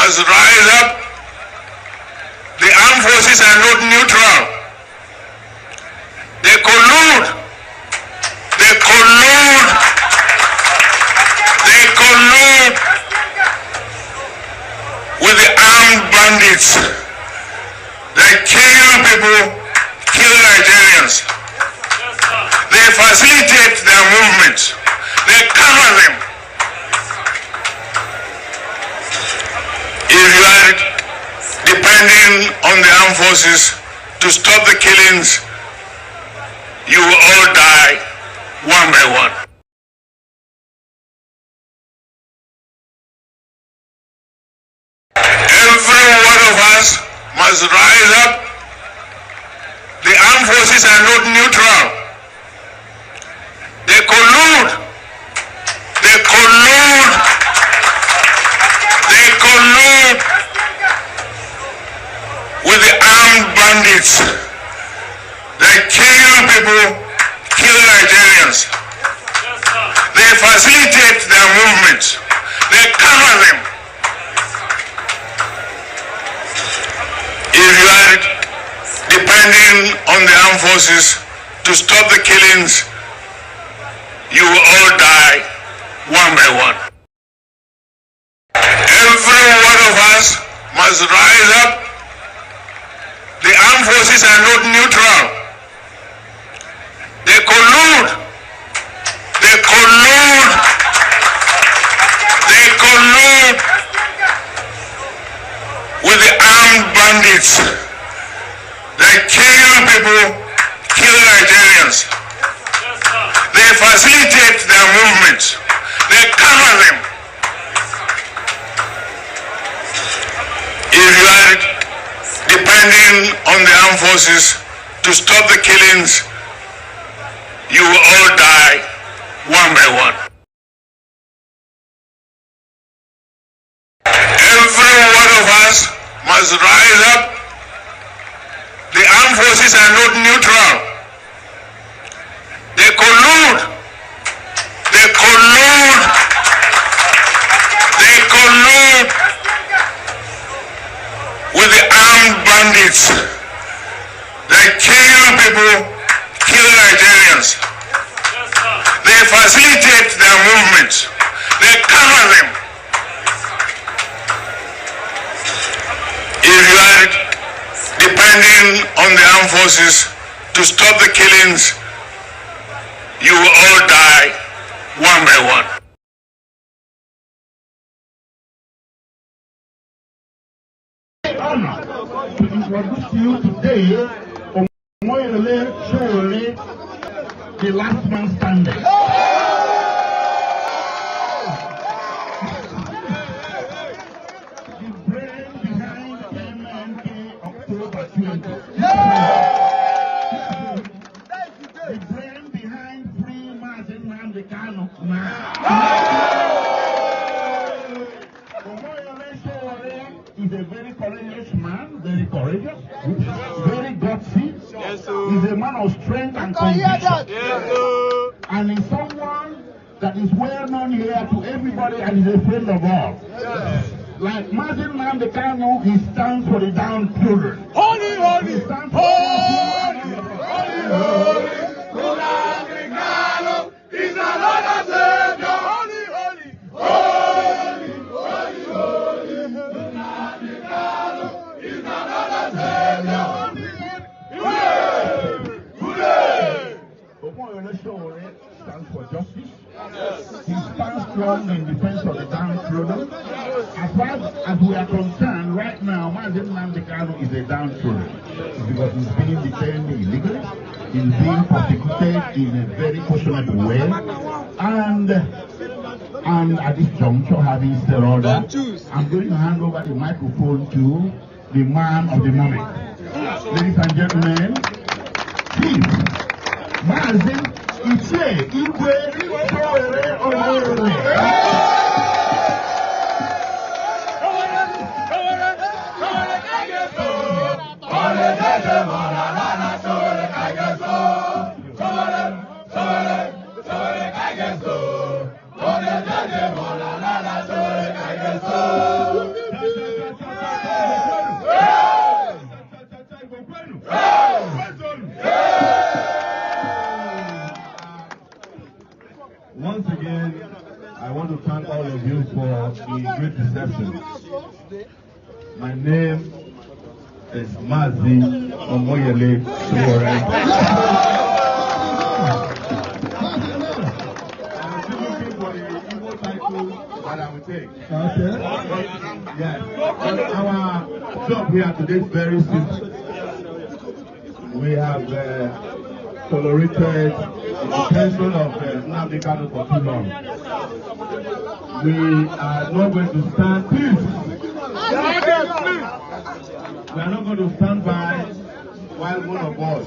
must rise up. The armed forces are not neutral. They collude. They collude. They collude with the armed bandits. They kill people, kill Nigerians. They facilitate their movements. They cover them. If you are depending on the armed forces to stop the killings, you will all die one by one. Every one of us must rise up. The armed forces are not neutral. They collude. They collude. They collude with the armed bandits. They kill people, kill Nigerians. They facilitate their movements. They cover them. If you are depending on the armed forces to stop the killings, you will all die one by one. Every one of us must rise up. The armed forces are not neutral. They collude. They collude. They collude with the armed bandits. They kill people, kill Nigerians. They facilitate their movements. They cover them. If you are depending on the armed forces to stop the killings, you will all die one by one. Every one of us must rise up. The armed forces are not neutral. They collude. They collude. They collude with the armed bandits. They kill people, kill Nigerians. They facilitate their movements. They cover them. If you are depending on the armed forces to stop the killings, you will all die one by one. To introduce to you today, the last man standing. The brain behind MNK October 20. The brain behind Free Martin Nandekano. He's a very courageous man, very courageous, very gutsy. Yes, he's a man of strength and conviction. Yes, and he's someone that is well known here to everybody and is a friend of all. Yes. Like Martin Nandekano, he stands for the downtrodden. Holy, holy, he stands for holy, holy, Nandekano is another Savior. Holy, holy, holy, holy, holy. Is another Savior. Hooray! Hooray! Stands for justice. Yes. He stands strong in defense of the downtrodden. As far as we are concerned, right now, Martin Nandekano is a downtrodden because he's being detained illegally, he's being persecuted in a very questionable way, and at this juncture, having said all that, I'm going to hand over the microphone to the man of the moment. Ladies and gentlemen, please, Mazin Iche Igwe Sowore Olorore. public reception. My name is Mazi Omoyele Sowore. I'm still looking for the Igbo title that I will take. Okay. Yes. Our job here today is very simple. We have tolerated the detention of Nnamdi Kanu for too long. We are not going to stand. Please. We are not going to stand by while one of us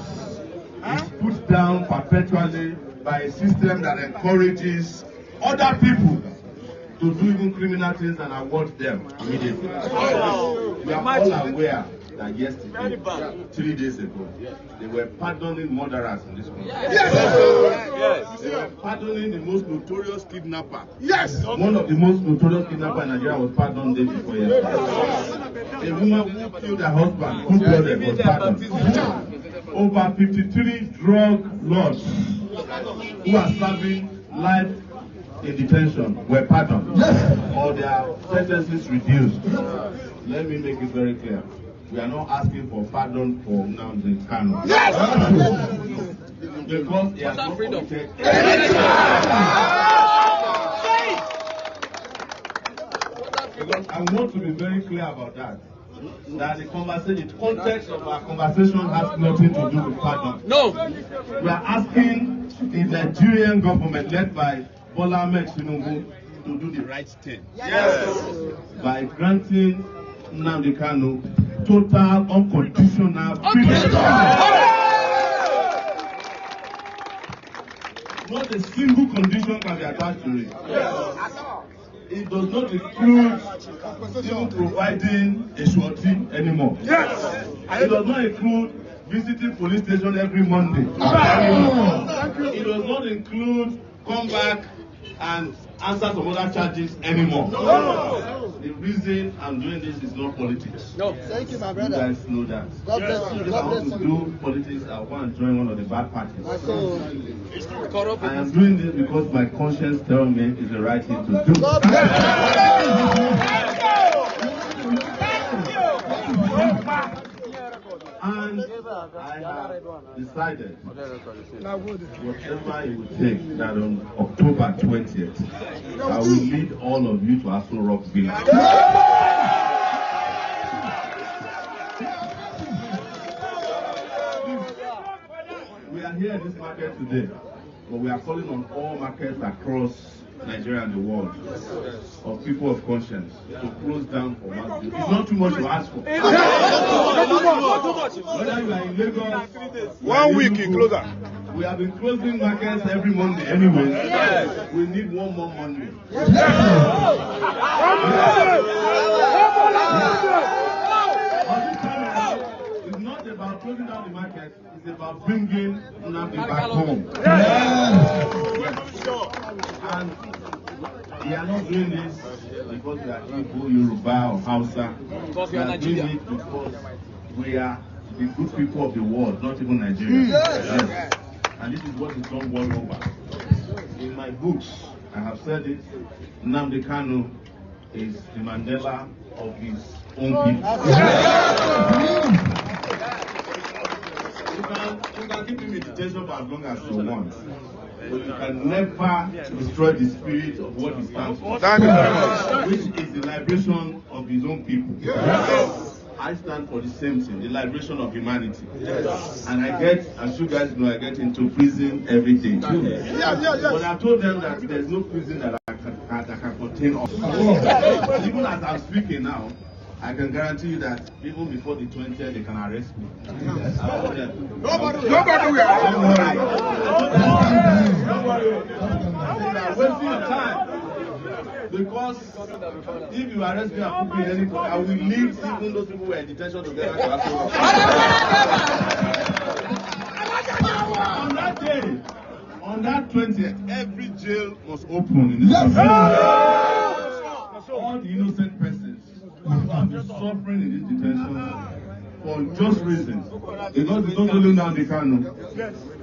is put down perpetually by a system that encourages other people to do even criminal things and award them immediately. We are all aware that yesterday, 3 days ago, they were pardoning murderers in this country. Yes. They were pardoning the most notorious kidnapper. Yes. One of the most notorious kidnappers in Nigeria was pardoned day before yesterday. A woman who killed her husband, who brother, was pardoned. Over 53 drug lords who are serving life in detention were pardoned. Yes. Or their sentences reduced. Let me make it very clear. We are not asking for pardon for Nnamdi Kanu. Yes! Because he has not committed Because I want to be very clear about that. That the conversation, the context of our conversation has nothing to do with pardon. No! We are asking the Nigerian government led by Bola Ahmed Tinubu to do the right thing. Yes! By granting Nnamdi Kanu total unconditional freedom. Not a single condition can be attached to it. It does not include even providing a surety anymore. Yes. It does not include visiting police station every Monday. It does not include come back and answer some other charges anymore. No. The reason I'm doing this is not politics. No. Thank you, my brother. You guys know that. God bless you. If I want to do politics, I want to join one of the bad parties. I am doing this because my conscience tells me it's the right thing to do. God bless And I have decided whatever it will take that on October 20th, I will lead all of you to Aso Rock Village. We are here in this market today, but we are calling on all markets across Nigeria and the world of people of conscience to close down for 1 day. It's not too much to ask for. Whether you are in Lagos, 1 week in closer. We have been closing markets every Monday anyway. Yes. We need one more Monday. Yes. It's not about closing down the market, it's about bringing Nnamdi back home. Yes. And we are not doing this because we are Igbo, Yoruba, or Hausa. We are doing it because we are the good people of the world, not even Nigeria. Yes. And this is what is done world over. In my books, I have said it, Nnamdi Kanu is the Mandela of his own people. You can keep him in detention for as long as you want. But you can never destroy the spirit of what he stands for. Which is the liberation of his own people. Yes. I stand for the same thing, the liberation of humanity. Yes. And I get, as you guys know, I get into prison every day. But I told them that there's no prison that can contain us. Even as I'm speaking now, I can guarantee you that even before the 20th, they can arrest me. Yes. Nobody will. Don't worry. You are wasting your time. Because if you arrest me and put me in any place, I will leave even those people who are in detention together to ask On that day, on that 20th, every jail was open in this country. All the innocent persons who have been suffering in this detention for just reasons. Because it's not only Nnamdi Kanu,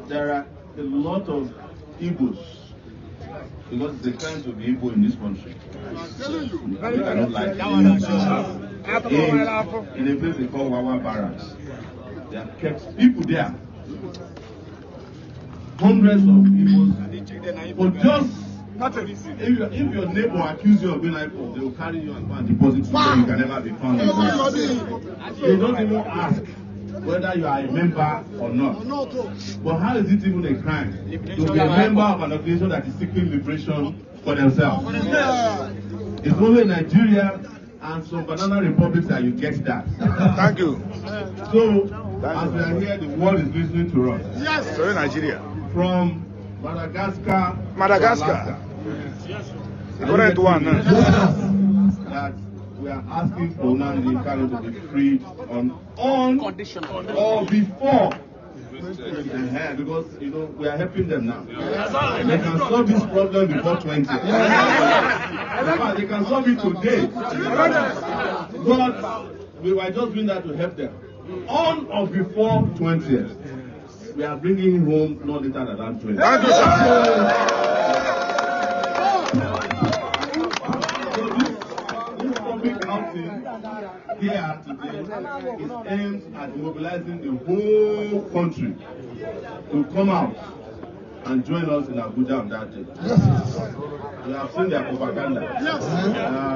there are a lot of Igbos because it's a crime to be Igbo in this country. I don't like it. In a place they call Wawa Barracks, they have kept people there. Hundreds of Igbos. For just if your neighbor accuses you of being IKOM, they will carry you and go and deposit you so you can never be found. They don't even ask whether you are a member or not. But how is it even a crime to be a member of an organization that is seeking liberation for themselves? It's only Nigeria and some banana republics that you get that. Thank you. So, as we are here, the world is listening to us. Yes. Sorry, Nigeria. From Madagascar. Yes. Correct one. That we are asking for Nnamdi to be freed on condition or before. Because we are helping them now. They can solve this problem before 20. They can solve it today. But we were just doing that to help them. On or before 20th. We are bringing him home not later than 20. Thank you, sir. So this public outing here today is aimed at mobilizing the whole country to come out and join us in Abuja on that day. We have seen their propaganda.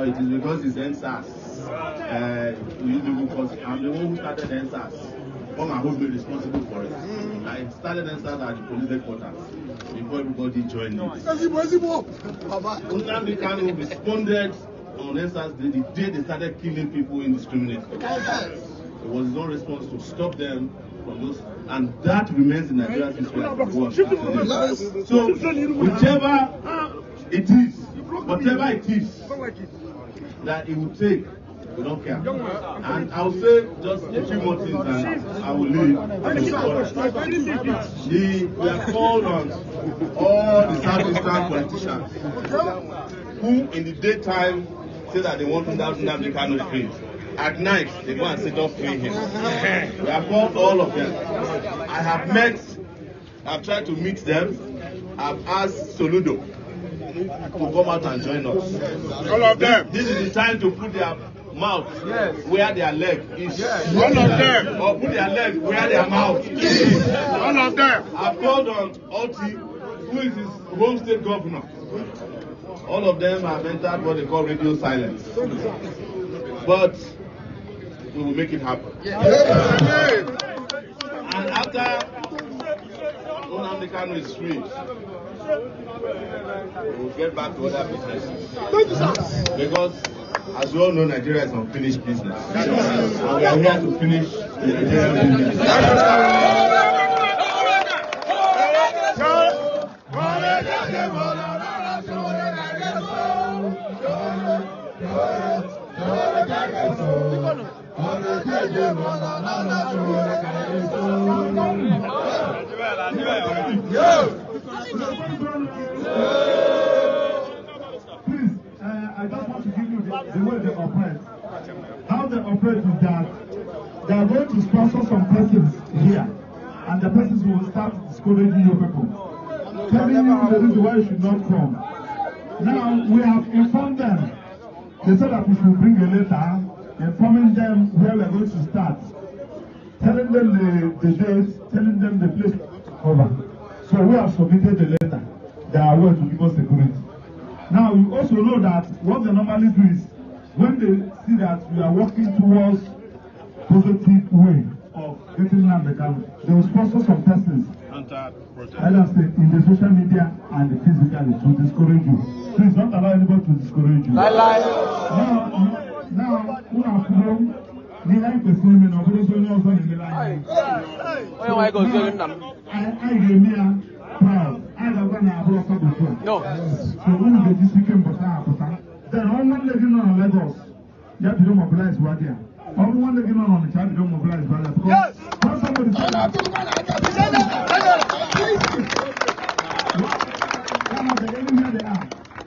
It is because it's NSAS. I'm the one who started NSAS. Come and hold me responsible for it. I started NSAS at the police headquarters before everybody joined me. Nnamdi Kanu responded on NSAS the day they started killing people indiscriminately. It was his own response to stop them from those, and that remains in Nigeria's history as it was. So, whichever it is, whatever it is that it will take, we don't care. And I'll say just a few more things and I will leave. We have called on all the Southeastern politicians who in the daytime say that they want Nnamdi Kanu free. At night, they go and sit up free him. We have called all of them. I've tried to meet them. I've asked Soludo to come out and join us. All of them. This is the time to put their mouth where their leg is. All of them. Or put their leg where their mouth is. All of them. I've called on Oti, who is his home state governor. All of them have entered what they call radio silence. But we will make it happen. And after Nnamdi Kanu is free, we will get back to other businesses. Because as you all know, Nigeria is unfinished business. And we are here to finish the Nigerian business. I just want to give you the way they operate. How they operate is that they are going to sponsor some persons here, and the persons will start discouraging your people, telling you the reason why you should not come. Now, we have informed them. They said that we should bring a letter informing them where we are going to start, telling them the dates, telling them the place over. So we have submitted the letter. They are aware to give us security. Now, you also know that what they normally do is, when they see that we are working towards positive way of getting Nnamdi Kanu, they will sponsor some persons, either in the social media and physically, to discourage you. Please don't allow anybody to discourage you. Now, who are from I proud. I have gone out of before. No. So when they speaking then all one looking on Lagos, you have to mobilize right there. All one looking on the child, you don't mobilize right there. Yes. Somebody said that.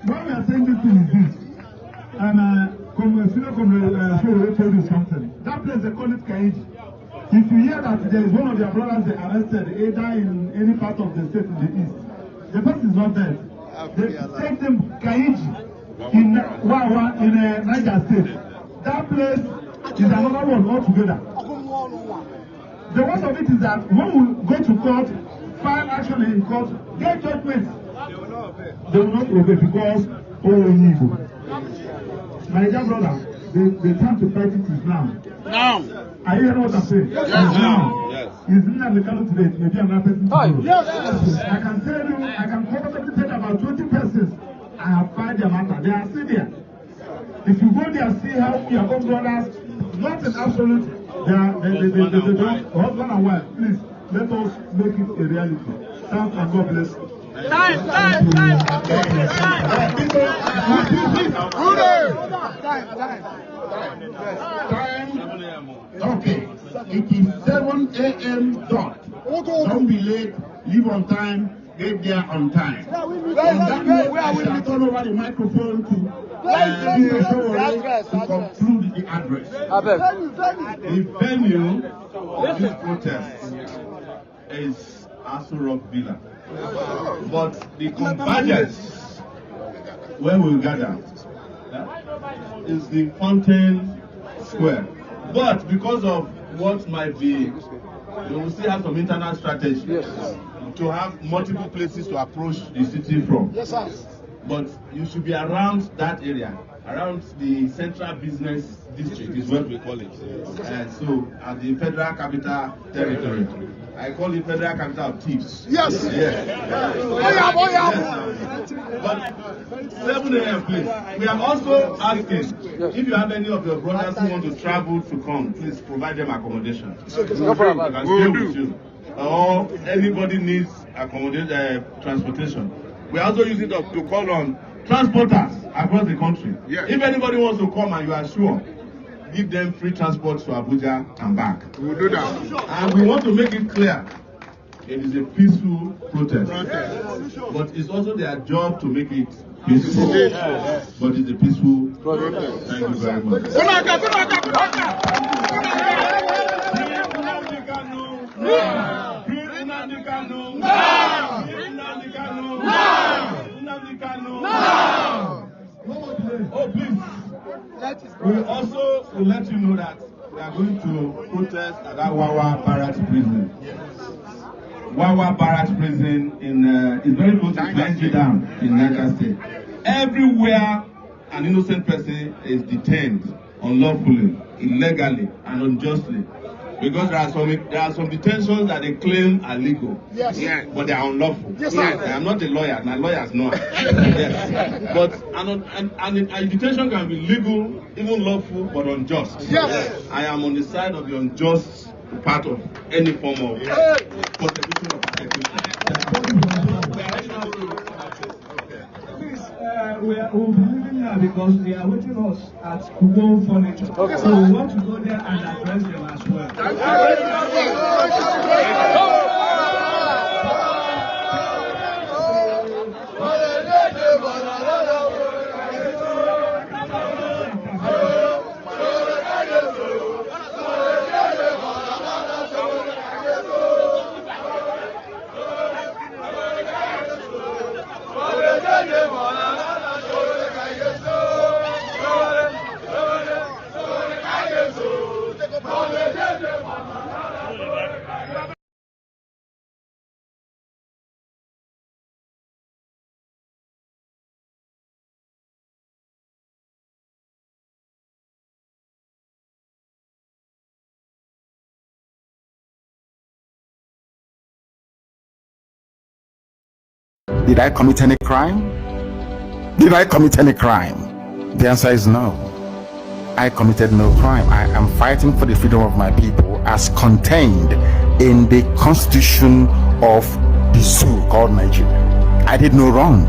When we are saying this thing is this, and they told you something. That place they call it EKID. If you hear that there is one of their brothers they arrested either in any part of the state in the east, the person is not dead. They take them Kaiji in Wawa in Niger State. That place is another one altogether. The worst of it is that when we go to court, file action in court, get judgment. They will not obey because my dear brother, the time to fight it is now. Now. Are you hearing what I'm saying? Yes. Now. Yes. Is in the country today, maybe another person tomorrow. Yes. I can tell you, I can comfortably tell about 20 persons. I have filed their matter. They are still there. If you go there, see how your own brothers, not in absolute, they don't, husband and wife, please, let us make it a reality. Thank and God bless you. Time. Okay. It is 7 a.m. dot. Don't be late. Leave on time. Get there on time. On that note, I shall turn over the microphone to conclude the address. The venue of this protest is Aso Rock Villa. But the convergence where we gather is the Fountain Square. But because of what might be, we will still have some internal strategy to have multiple places to approach the city from. Yes, sir. But you should be around that area, around the central business district is what we call it. So at the Federal Capital Territory. I call it Federal Capital of Thieves. Yes. But 7 a.m. please. We are also asking if you have any of your brothers who want to travel to come, please provide them accommodation. No problem. They can stay with you. Or anybody needs transportation. We also use it to call on transporters across the country. Yes. If anybody wants to come and you are sure, give them free transport to Abuja and back. We'll do that. And we want to make it clear, it is a peaceful protest. But it's also their job to make it peaceful. But it's a peaceful protest. Thank you very much. Oh, please. We also will let you know that we are going to protest at that Wawa Barracks prison. Wawa Barracks prison is very close to BRGIE Dam in Niger State. Everywhere an innocent person is detained unlawfully, illegally, and unjustly, because there are some detentions that they claim are legal, but they are unlawful. Yes, sir. I am not a lawyer, my lawyers know. Yes. But a detention can be legal, even lawful, but unjust. Yes. I am on the side of the unjust part of any form of prosecution of We'll be leaving now because they are waiting us at Kubo Furniture. Okay, so we want to go there and address them as well. Did I commit any crime? Did I commit any crime? The answer is no. I committed no crime. I am fighting for the freedom of my people as contained in the constitution of the so-called Nigeria. I did no wrong.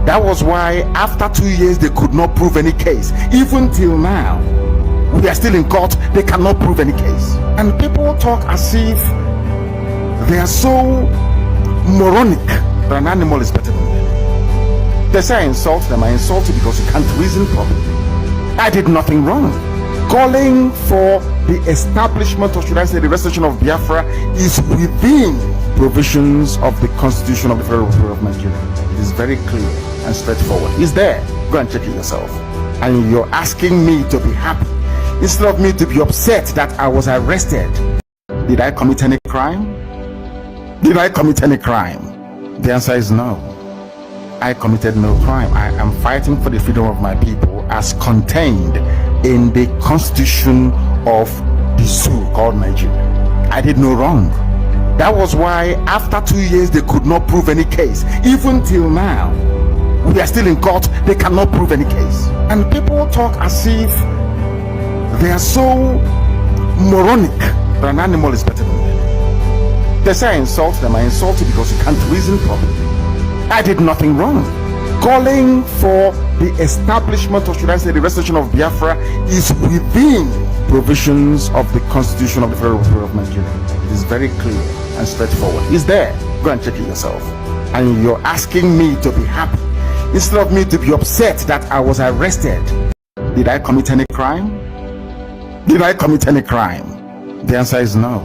That was why after 2 years they could not prove any case. Even till now, we are still in court, they cannot prove any case. And people talk as if they are so moronic that an animal is better than them. They say I insult them. I insult you because you can't reason properly. I did nothing wrong. Calling for the establishment, or should I say the restoration of Biafra, is within provisions of the Constitution of the Federal Republic of Nigeria. It is very clear. and straightforward. It's there. Go and check it yourself. And you're asking me to be happy instead of me to be upset that I was arrested. Did I commit any crime? Did I commit any crime? The answer is no. I committed no crime. I am fighting for the freedom of my people as contained in the constitution of the zoo called Nigeria. I did no wrong. That was why after 2 years they could not prove any case. Even till now, we are still in court. They cannot prove any case. And people talk as if they are so moronic that an animal is better than them. They say I insult them. I insult you because you can't reason properly. I did nothing wrong. Calling for the establishment, or should I say the restoration of Biafra, is within provisions of the Constitution of the Federal Republic of Nigeria. It is very clear and straightforward. It's there. Go and check it yourself. And you're asking me to be happy instead of me to be upset that I was arrested. Did I commit any crime? Did I commit any crime? The answer is no.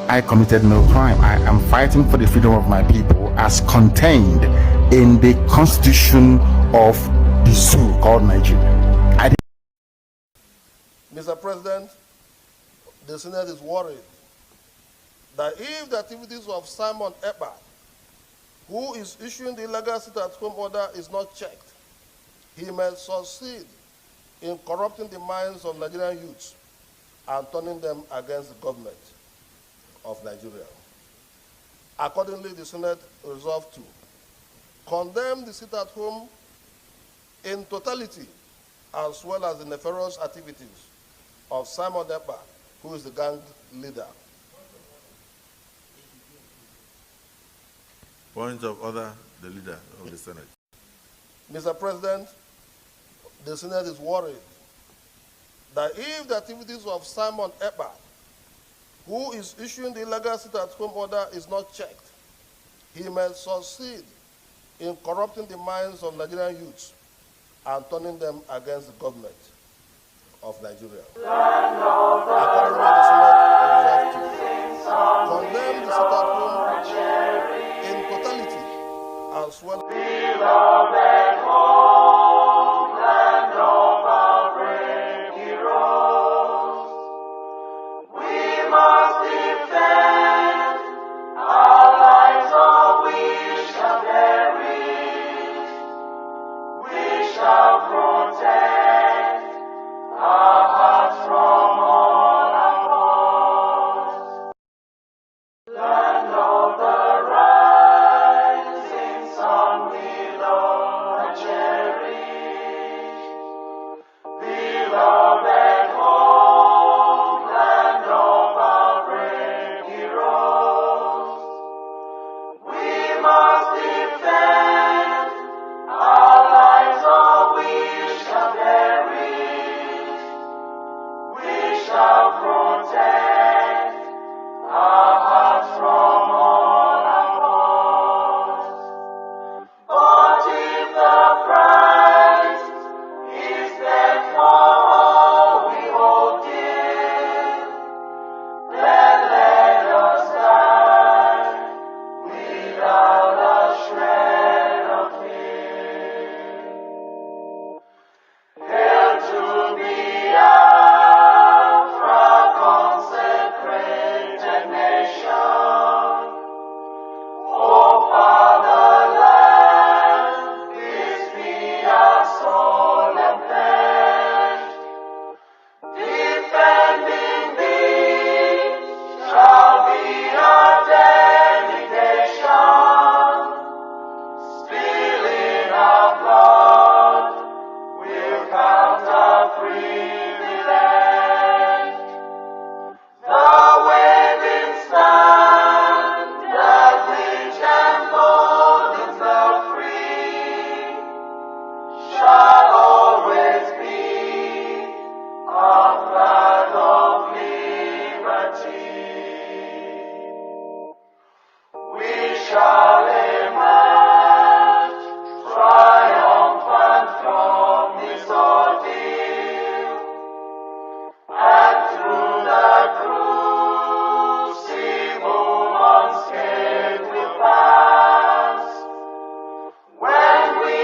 I committed no crime. I am fighting for the freedom of my people as contained in the constitution of the zoo called Nigeria. Mr. President, the Senate is worried that if the activities of Simon Ekpa, who is issuing the illegal sit-at-home order, is not checked, he may succeed in corrupting the minds of Nigerian youths and turning them against the government of Nigeria. Accordingly, the Senate resolved to condemn the sit-at-home in totality, as well as the nefarious activities of Simon Ekpa, who is the gang leader. Point of order, the leader of the Senate. Mr. President, the Senate is worried that if the activities of Simon Ekpa, who is issuing the illegal sit-at-home order, is not checked, he may succeed in corrupting the minds of Nigerian youths and turning them against the government of Nigeria. Accordingly, the Senate resolved to condemn the sit-at-home in totality, as well as homeland of our brave heroes. We must defend our lives, or we shall perish. We shall protect our hearts from all our foes. Land of the rising sun, we love and cherish. Beloved homeland of our brave heroes. We must defend our lives, or we shall perish. We shall protect our hearts from all our foes. But if the price is death for all we hold dear, then let us die without a shred of fear. Hail to Biafra, consecrated nation. O fatherland, this be our solemn pledge. Defending thee shall be our dedication. Spilling our blood will count our privilege. The waving standard which emboldens the free shall always be our flag of liberty. We shall emerge triumphant from this ordeal, and through the crucible unscathed will pass. When we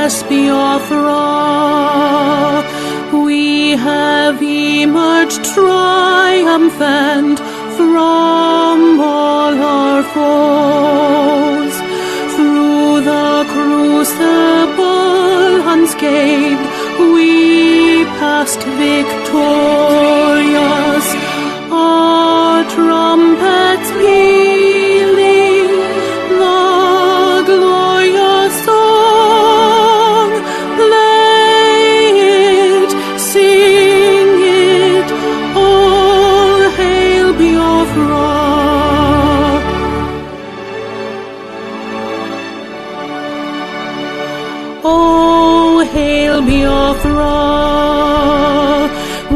yes, Biafra, we have emerged triumphant from all our foes. Through the crucible unscathed, we passed victorious, our trumpets pealing the glorious song. Play it, sing it, all hail Biafra. Oh, hail Biafra,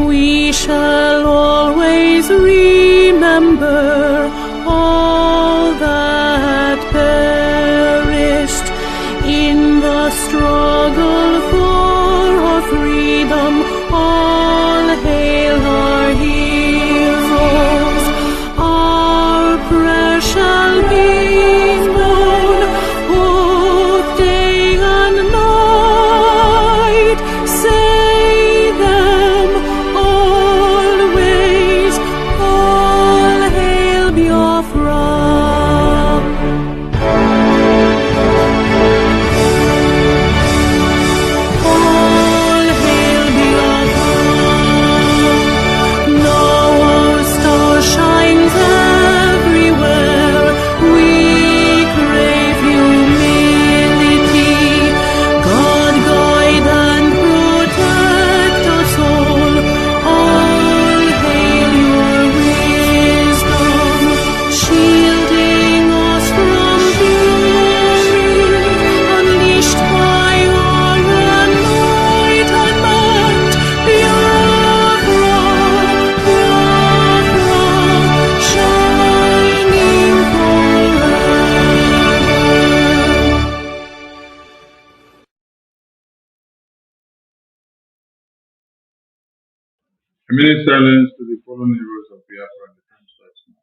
we shall always remember all that perished in the struggle for our freedom. All hail our heroes, our prayers shall be known both day and night. Say them always, all hail Biafra. All hail Biafra. Now our star shines everywhere. We crave humility. God guide and protect us all. All hail your wisdom, shielding us from fury, unleashed by our enlightenment. Biafra, Biafra, shining forever. A minute silence to the fallen heroes of Biafra and the time starts now.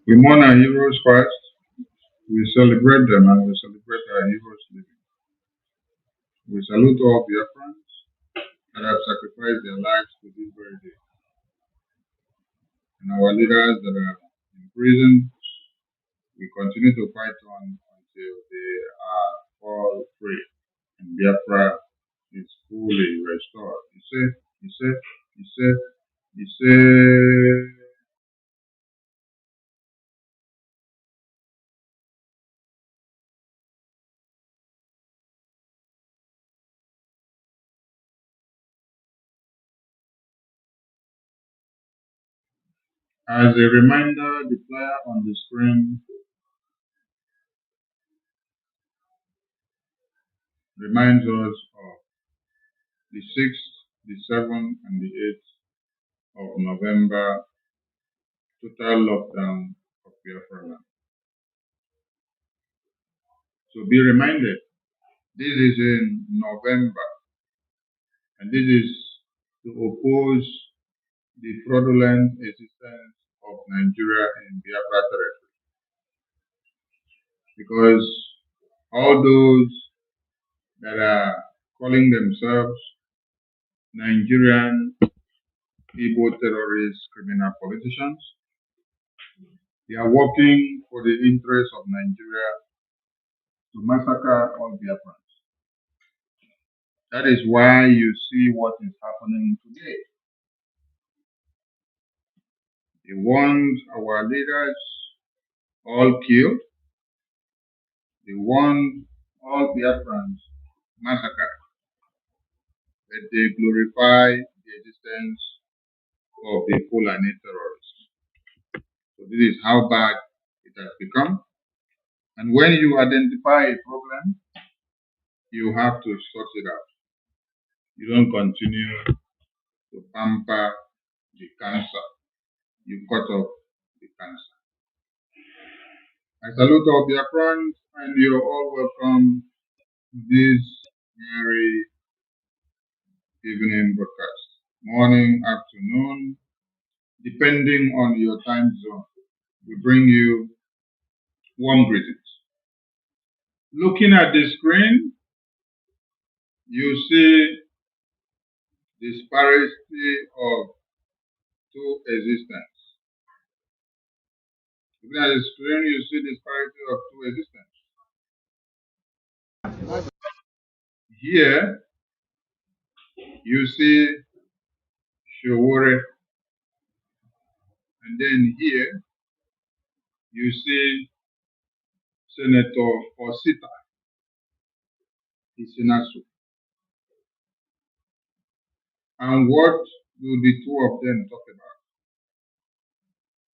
We mourn our heroes first, we celebrate them, and we celebrate our heroes living. We salute all Biafrans that have sacrificed their lives to this very day. and our leaders that are in prison. We continue to fight on until they are all free and Biafra is fully restored. You say. As a reminder, the flyer on the screen reminds us of the 6th, the 7th, and the 8th of November total lockdown of Biafra land. So be reminded, this is in November, and this is to oppose the fraudulent existence of Nigeria in Biafra territory. Because all those that are calling themselves Nigerian Igbo terrorist criminal politicians, they are working for the interests of Nigeria to massacre all Biafrans. That is why you see what is happening today. They want our leaders all killed. They want all Biafrans massacred. But they glorify the existence of the Fulani terrorists. So this is how bad it has become. And when you identify a problem, you have to sort it out. You don't continue to pamper the cancer. You cut off the cancer. I salute all Biafrans, and you're all welcome to this very evening broadcast. Morning, afternoon, depending on your time zone. We bring you warm greetings. Looking at the screen, you see disparity of two existence. Looking at the screen, you see disparity of two existence. Here, you see Showore, and then here, you see Senator Osita Isinasu. And what do the two of them talk about?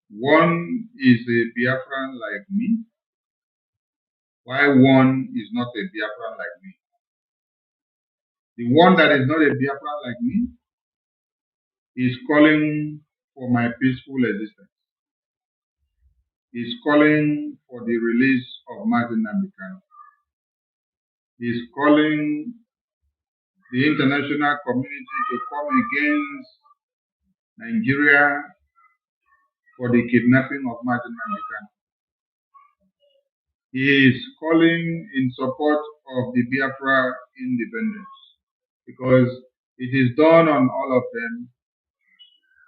One is a Biafran like me, while one is not a Biafran like me. The one that is not a Biafran like me is calling for my peaceful existence. Is calling for the release of Martin Nambikano. Is calling the international community to come against Nigeria for the kidnapping of Martin Nambikano. He is calling in support of the Biafra independence because it is dawned on all of them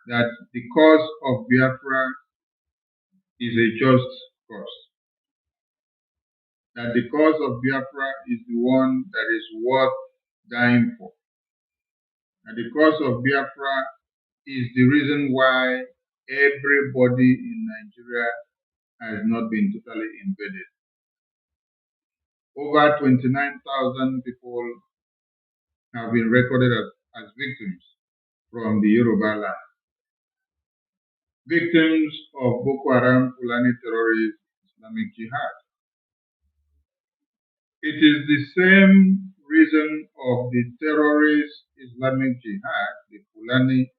that the cause of Biafra is a just cause. That the cause of Biafra is the one that is worth dying for. That the cause of Biafra is the reason why everybody in Nigeria has not been totally invaded. Over 29,000 people have been recorded as victims from the Yoruba land. Victims of Boko Haram, Fulani terrorist, Islamic Jihad. It is the same reason of the terrorist Islamic Jihad, the Fulani,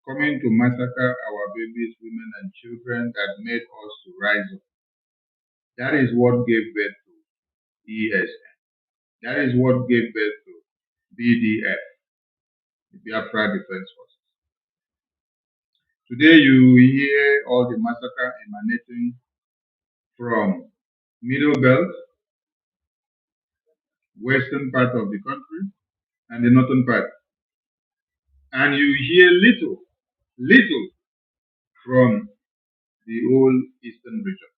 coming to massacre our babies, women, and children that made us to rise up. That is what gave birth to ESN. That is what gave birth to BDF, the Biafra Defense Forces. Today you hear all the massacre emanating from Middle Belt, western part of the country, and the northern part. And you hear little from the whole eastern region.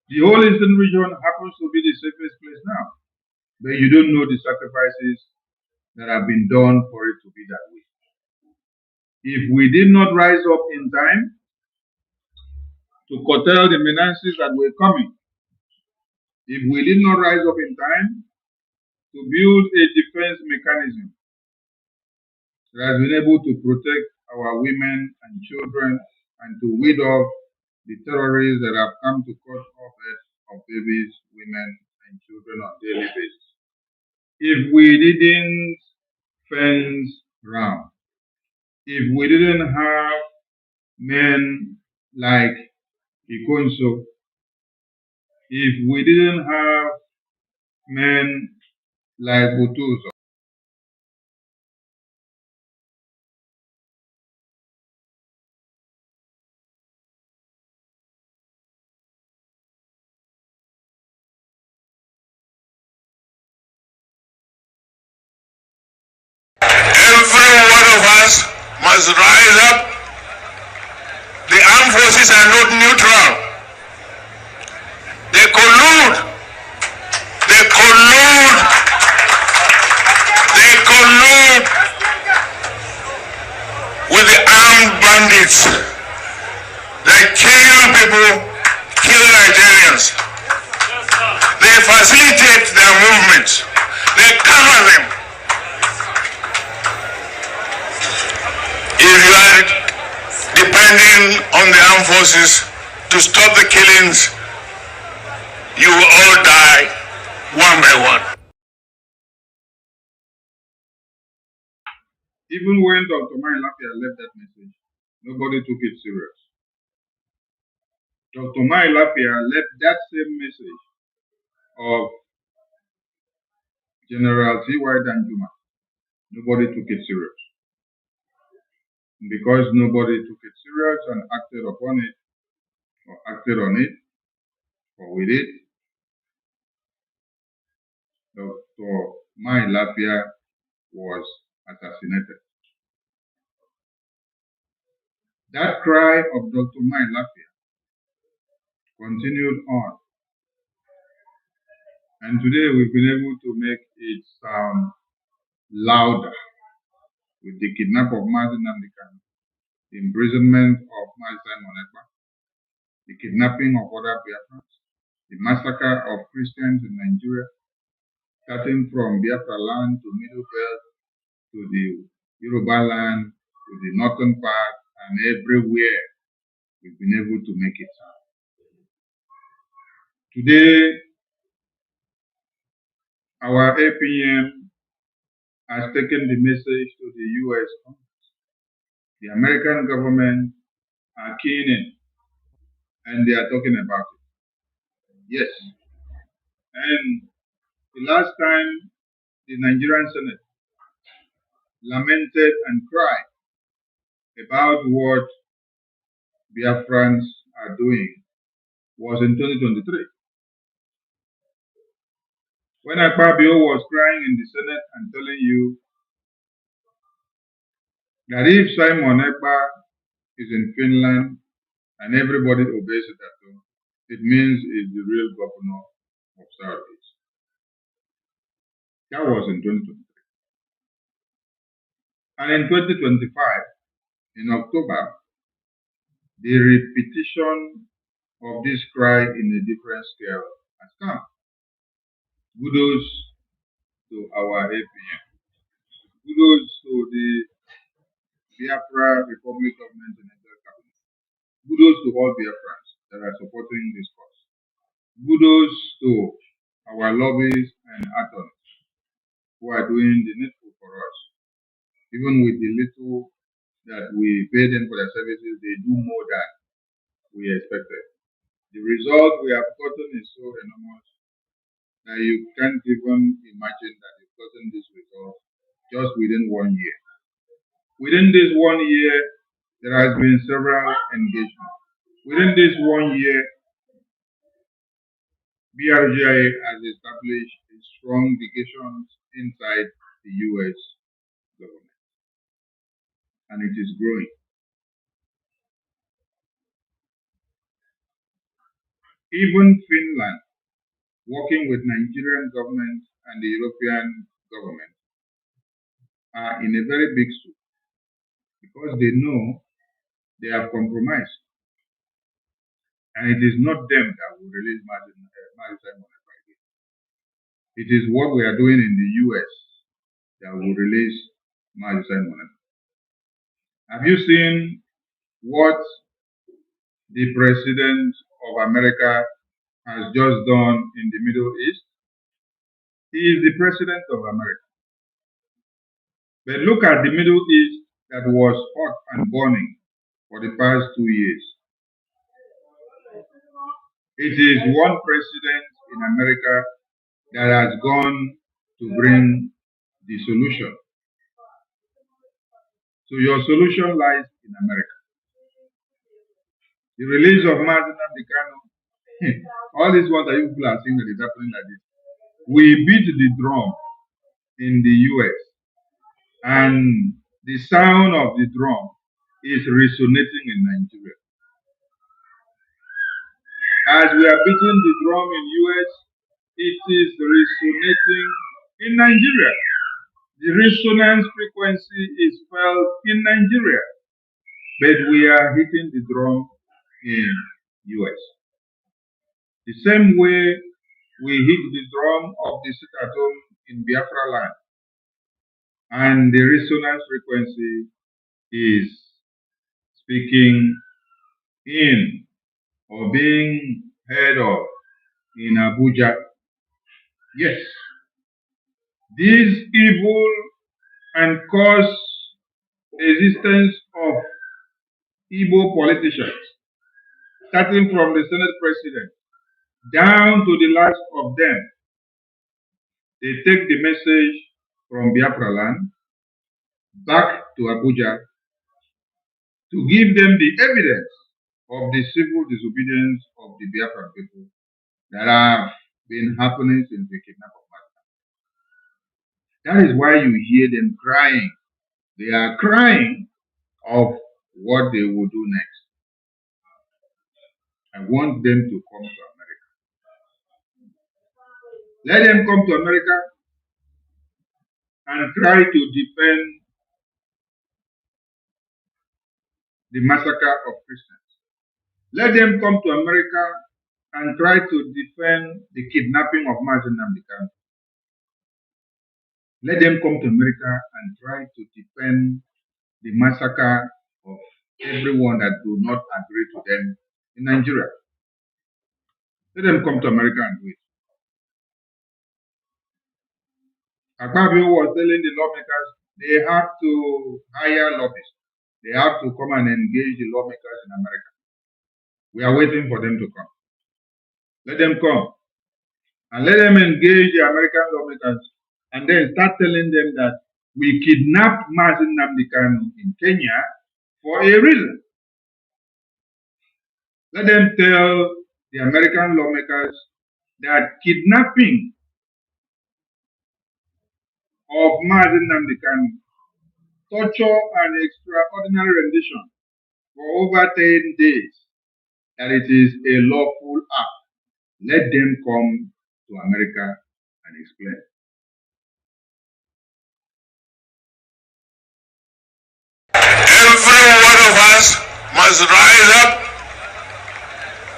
The whole eastern region happens to be the safest place now, but you don't know the sacrifices that have been done for it to be that way. If we did not rise up in time to curtail the menaces that were coming, if we did not rise up in time to build a defense mechanism that has been able to protect our women and children and to weed off the terrorists that have come to cut off heads of babies, women, and children on a daily basis. If we didn't fence round, if we didn't have men like Ikonso, if we didn't have men like Butuzo, every one of us must rise up. The armed forces are not neutral. They collude. They collude. They collude with the armed bandits. They kill people, kill Nigerians. They facilitate their movements. They cover them. If you are depending on the armed forces to stop the killings, you will all die one by one. even when Dr. Mailafia left that message, nobody took it serious. Dr. Mailafia left that same message of General T.Y. Danjuma. Nobody took it serious. Because nobody took it serious and acted upon it, or acted on it, or with it, Dr. Mailafia was assassinated. That cry of Dr. Mailafia continued on. And today we've been able to make it sound louder with the kidnap of Mazi Nnamdi Kanu, the imprisonment of Mazi Simon Ekpa, the kidnapping of other Biafrans, the massacre of Christians in Nigeria, starting from Biafra land to Middle Belt to the Yoruba land to the northern part and everywhere we've been able to make it sound. Today, our APM has taken the message to the US Congress. The American government are keen in, and they are talking about it. Yes. And the last time the Nigerian Senate lamented and cried about what Biafrans are doing was in 2023. When Akpabio was crying in the Senate and telling you that if Simon Ekpa is in Finland and everybody obeys it at home, it means he's the real governor of Southeast. That was in 2023. And in 2025, in October, the repetition of this cry in a different scale has come. Kudos to our APM. Kudos to the Biafra Republic Government in Nigeria Cabinet. Kudos to all Biafrans that are supporting this cause. Kudos to our lobbyists and attorneys who are doing the needful for us. Even with the little that we pay them for their services, they do more than we expected. The result we have gotten is so enormous that you can't even imagine that you've gotten this result just within 1 year. Within this 1 year, there has been several engagements. Within this 1 year, BRGIE has established strong legations inside the US government. And it is growing. even Finland, working with Nigerian government and the European government, are in a very big soup because they know they have compromised. And it is not them that will release maritime money. It is what we are doing in the US that will release maritime money. Have you seen what the President of America has just done in the Middle East? He is the President of America. But look at the Middle East that was hot and burning for the past 2 years. It is one president in America that has gone to bring the solution. So your solution lies in America. The release of Martin Amdekano, all these ones that you people are seeing that is happening like this. We beat the drum in the US, and the sound of the drum is resonating in Nigeria. As we are beating the drum in US, it is resonating in Nigeria. The resonance frequency is felt in Nigeria, but we are hitting the drum in US. The same way we hit the drum of the sit at home in Biafra land, and the resonance frequency is speaking in or being heard of in Abuja. Yes, this evil and cause existence of Igbo politicians, starting from the Senate President down to the last of them, they take the message from Biafra land back to Abuja to give them the evidence of the civil disobedience of the Biafran people that have been happening since the kidnapping of Martha. That is why you hear them crying. They are crying of what they will do next. I want them to come to America. Let them come to America and try to defend the massacre of Christians. Let them come to America and try to defend the kidnapping of Martin Amdekano. Let them come to America and try to defend the massacre of everyone that do not agree to them in Nigeria. Let them come to America and do it. Akpabio was telling the lawmakers they have to hire lobbyists. They have to come and engage the lawmakers in America. We are waiting for them to come. Let them come. And let them engage the American lawmakers and then start telling them that we kidnapped Martin Amdekano in Kenya for a reason. Let them tell the American lawmakers that kidnapping of Martin Amdekano, torture and extraordinary rendition for over 10 days, that it is a lawful act. Let them come to America and explain. Every one of us must rise up.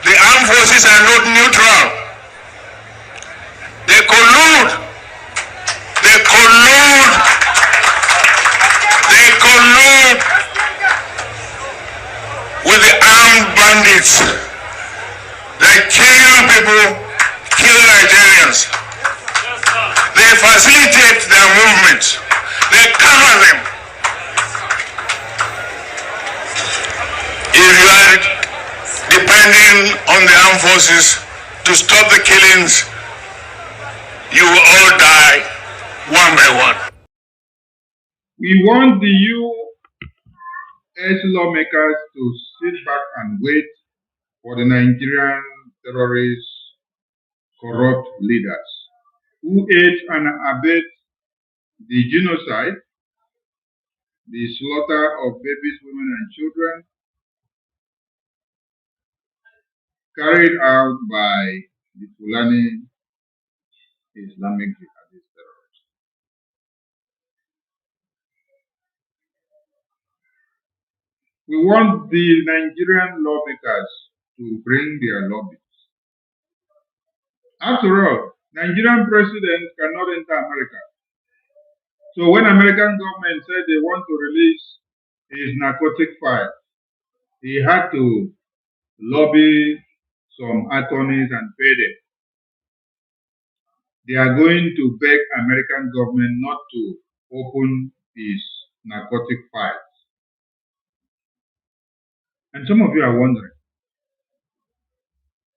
The armed forces are not neutral. They collude. They collude. They collude with the armed bandits. They kill people, kill Nigerians. They facilitate their movements. They cover them. If you are depending on the armed forces to stop the killings, you will all die one by one. We want the US lawmakers to sit back and wait for the Nigerian terrorist, corrupt leaders who aid and abet the genocide, the slaughter of babies, women, and children, carried out by the Fulani Islamic jihadist terrorists. We want the Nigerian lawmakers to bring their lobbies. After all, Nigerian president cannot enter America. So when American government said they want to release his narcotic file, he had to lobby some attorneys and pay them. They are going to beg American government not to open his narcotic files. And some of you are wondering.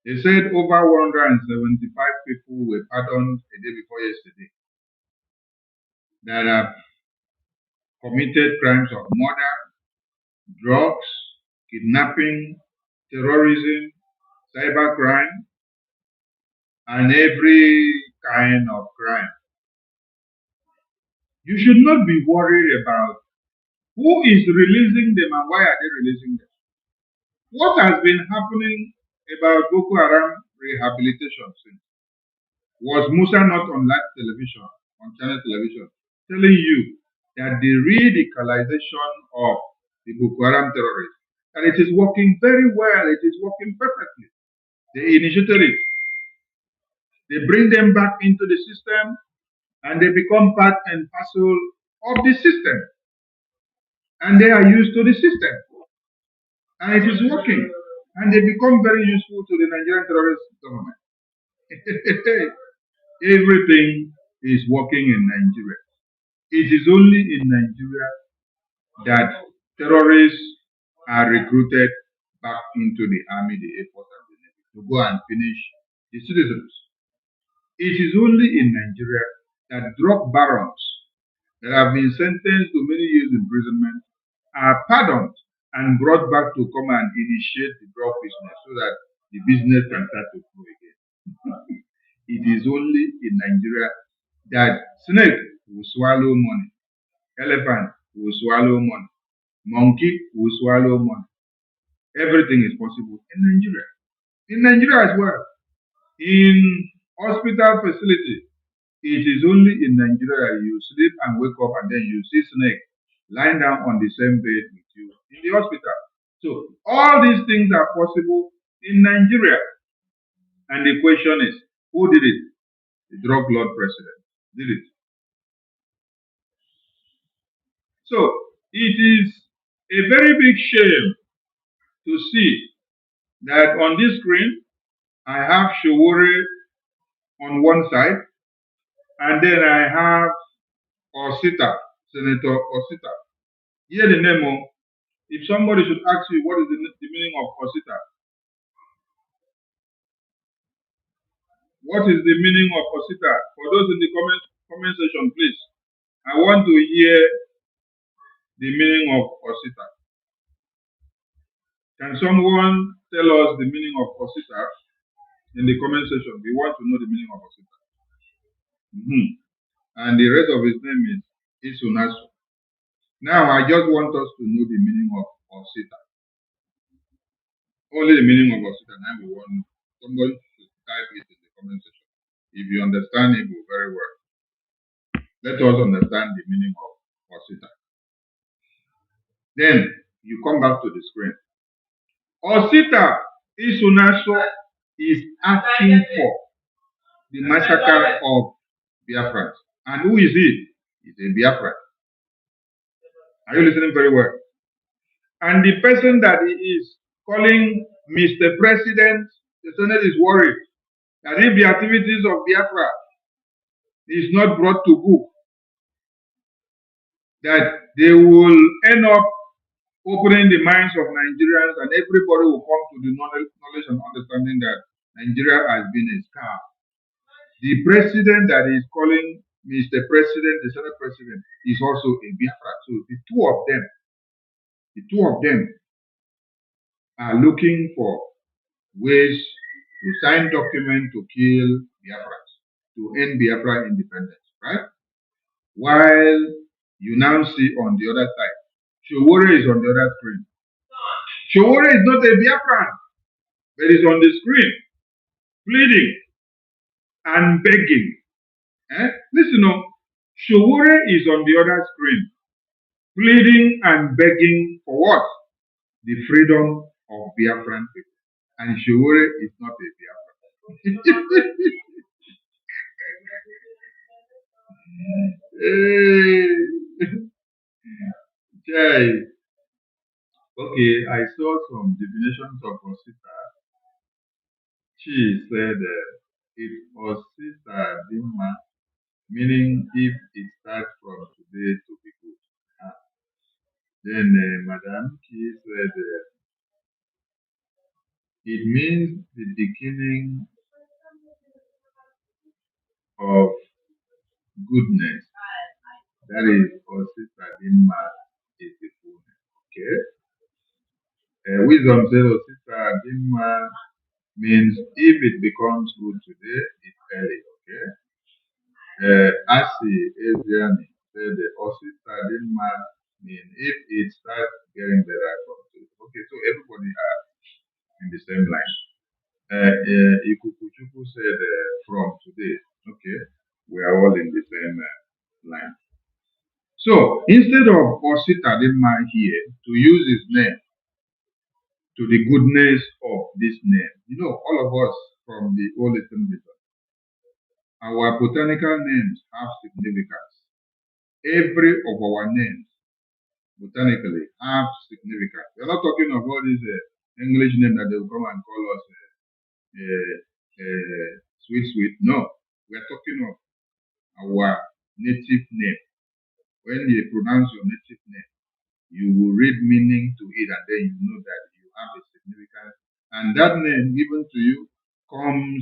They said over 175 people were pardoned a day before yesterday that have committed crimes of murder, drugs, kidnapping, terrorism, cybercrime, and every kind of crime. You should not be worried about who is releasing them and why are they releasing them. What has been happening about Boko Haram rehabilitation since? Was Musa not on live television, on channel television, telling you that the radicalization of the Boko Haram terrorists, and it is working very well, it is working perfectly. They initiated it. They bring them back into the system and they become part and parcel of the system. And they are used to the system. And it is working. And they become very useful to the Nigerian terrorist government. Everything is working in Nigeria. It is only in Nigeria that terrorists are recruited back into the army, the air force, and the navy to go and finish the citizens. It is only in Nigeria that drug barons that have been sentenced to many years imprisonment are pardoned and brought back to come and initiate the drug business so that the business can start to grow again. It is only in Nigeria that snake will swallow money, elephant will swallow money, monkey will swallow money. Everything is possible in Nigeria. In Nigeria as well. In hospital facility, it is only in Nigeria you sleep and wake up and then you see snake lying down on the same bed with you in the hospital. So all these things are possible in Nigeria. And the question is, who did it? The drug lord president did it. So it is a very big shame to see that on this screen, I have Showore on one side, and then I have Osita, Senator Osita. Hear the name of, if somebody should ask you what is the meaning of Osita, what is the meaning of Osita? For those in the comment section, please. I want to hear the meaning of Osita. Can someone tell us the meaning of Osita in the comment section? We want to know the meaning of Osita. And the rest of his name is Isunasu. Now, I just want us to know the meaning of Osita. Only the meaning of Osita. Now we want somebody to type it in the comment section. If you understand Igbo very well, let us understand the meaning of Osita. Then you come back to the screen. Osita Isunasu is asking for the massacre of Biafrans. And who is he? He's a Biafran. Are you listening very well? And the person that he is calling Mr. President, the Senate is worried that if the activities of Biafra is not brought to book, that they will end up opening the minds of Nigerians and everybody will come to the knowledge and understanding that Nigeria has been a scam. The president that is calling Mr. President, the Senate president, is also a Biafra. So the two of them are looking for ways to sign documents to kill Biafrans, to end Biafra independence, right? While you now see on the other side, Showore is on the other screen. Showore is not a Biafran. but it's on the screen, pleading and begging. Listen, Showore is on the other screen, pleading and begging for what? The freedom of Biafran people. And Showore is not a Biafran. Jay. Okay, I saw some definitions of Osita. She said if Osita Dima, meaning if it starts from today to be good. Then Madame Key said it means the beginning of goodness. That is Osita Dima is the fullness. Okay. Wisdom said Osita Dima means if it becomes good today, it's early. Okay. Asi Adriani said the Osita Dima mean if it starts getting better from today. Okay, so everybody are in the same line. Ikukuchuku said from today. Okay, we are all in the same line. So instead of Osita Dima here to use his name to the goodness of this name, all of us from the Old Eastern region, our botanical names have significance. Every of our names botanically have significance. We're not talking of all these English names that they will come and call us sweet. No, we're talking of our native name. When you pronounce your native name, you will read meaning to it, and then you know that you have a significance. And that name given to you comes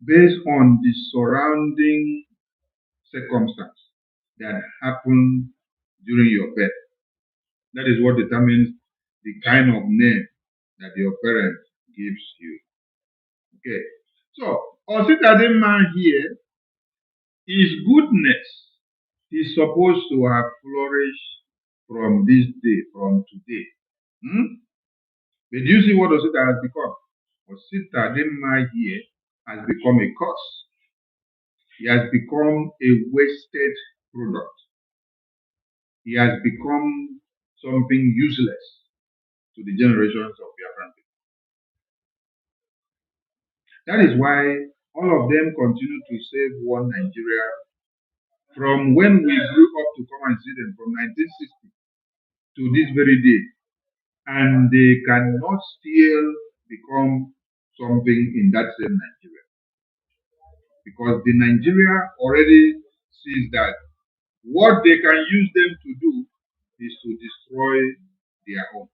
based on the surrounding circumstance that happened during your birth. That is what determines the kind of name that your parents gives you. Okay. So, Ositadema here is goodness. Is supposed to have flourished from this day, from today. But do you see what Osita has become? Ositadema here has become a curse. He has become a wasted product. He has become something useless to the generations of Biafran people. That is why all of them continue to save one Nigeria from when we grew up to come and see them from 1960 to this very day. And they cannot still become something in that same Nigeria. Because the Nigeria already sees that what they can use them to do is to destroy their own.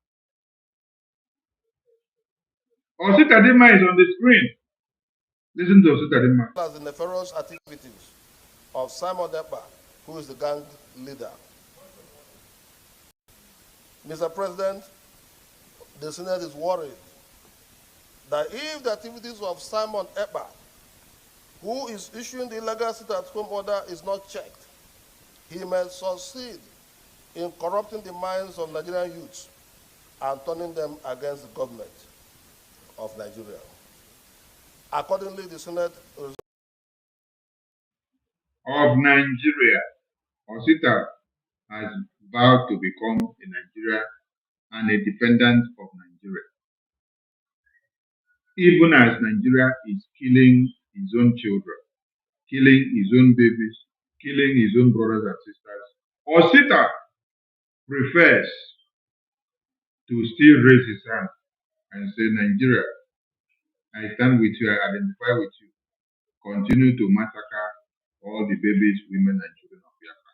Ositadema is on the screen. Listen to Ositadema. As the nefarious activities of Simon Ekpa, who is the gang leader. Mr. President, the Senate is worried that if the activities of Simon Ekpa, who is issuing the illegal sit-at-home order, is not checked, he may succeed in corrupting the minds of Nigerian youths and turning them against the government of Nigeria. Accordingly, the Senate of Nigeria, Osita has vowed to become a Nigeria and a defendant of Nigeria. Even as Nigeria is killing his own children, killing his own babies, killing his own brothers and sisters, Osita prefers to still raise his hand and say, Nigeria, I stand with you, I identify with you. Continue to massacre all the babies, women, and children of Biafra.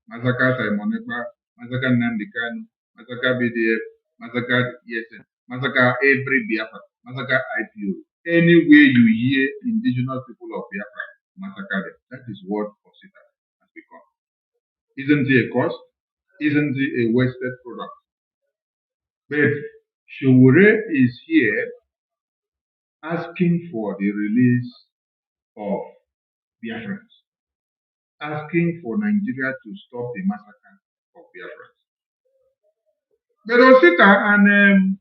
Massacre Simon Ekpa, massacre Nnamdi Kanu, massacre BDF, massacre ESN, massacre every Biafra, massacre IPO. Anywhere you hear indigenous people of Biafra, massacre them. That is what Osita has become. Isn't it a cost? Isn't it a wasted product? But Showore is here asking for the release of Biafrans, asking for Nigeria to stop the massacre of Biafrans. But Osita and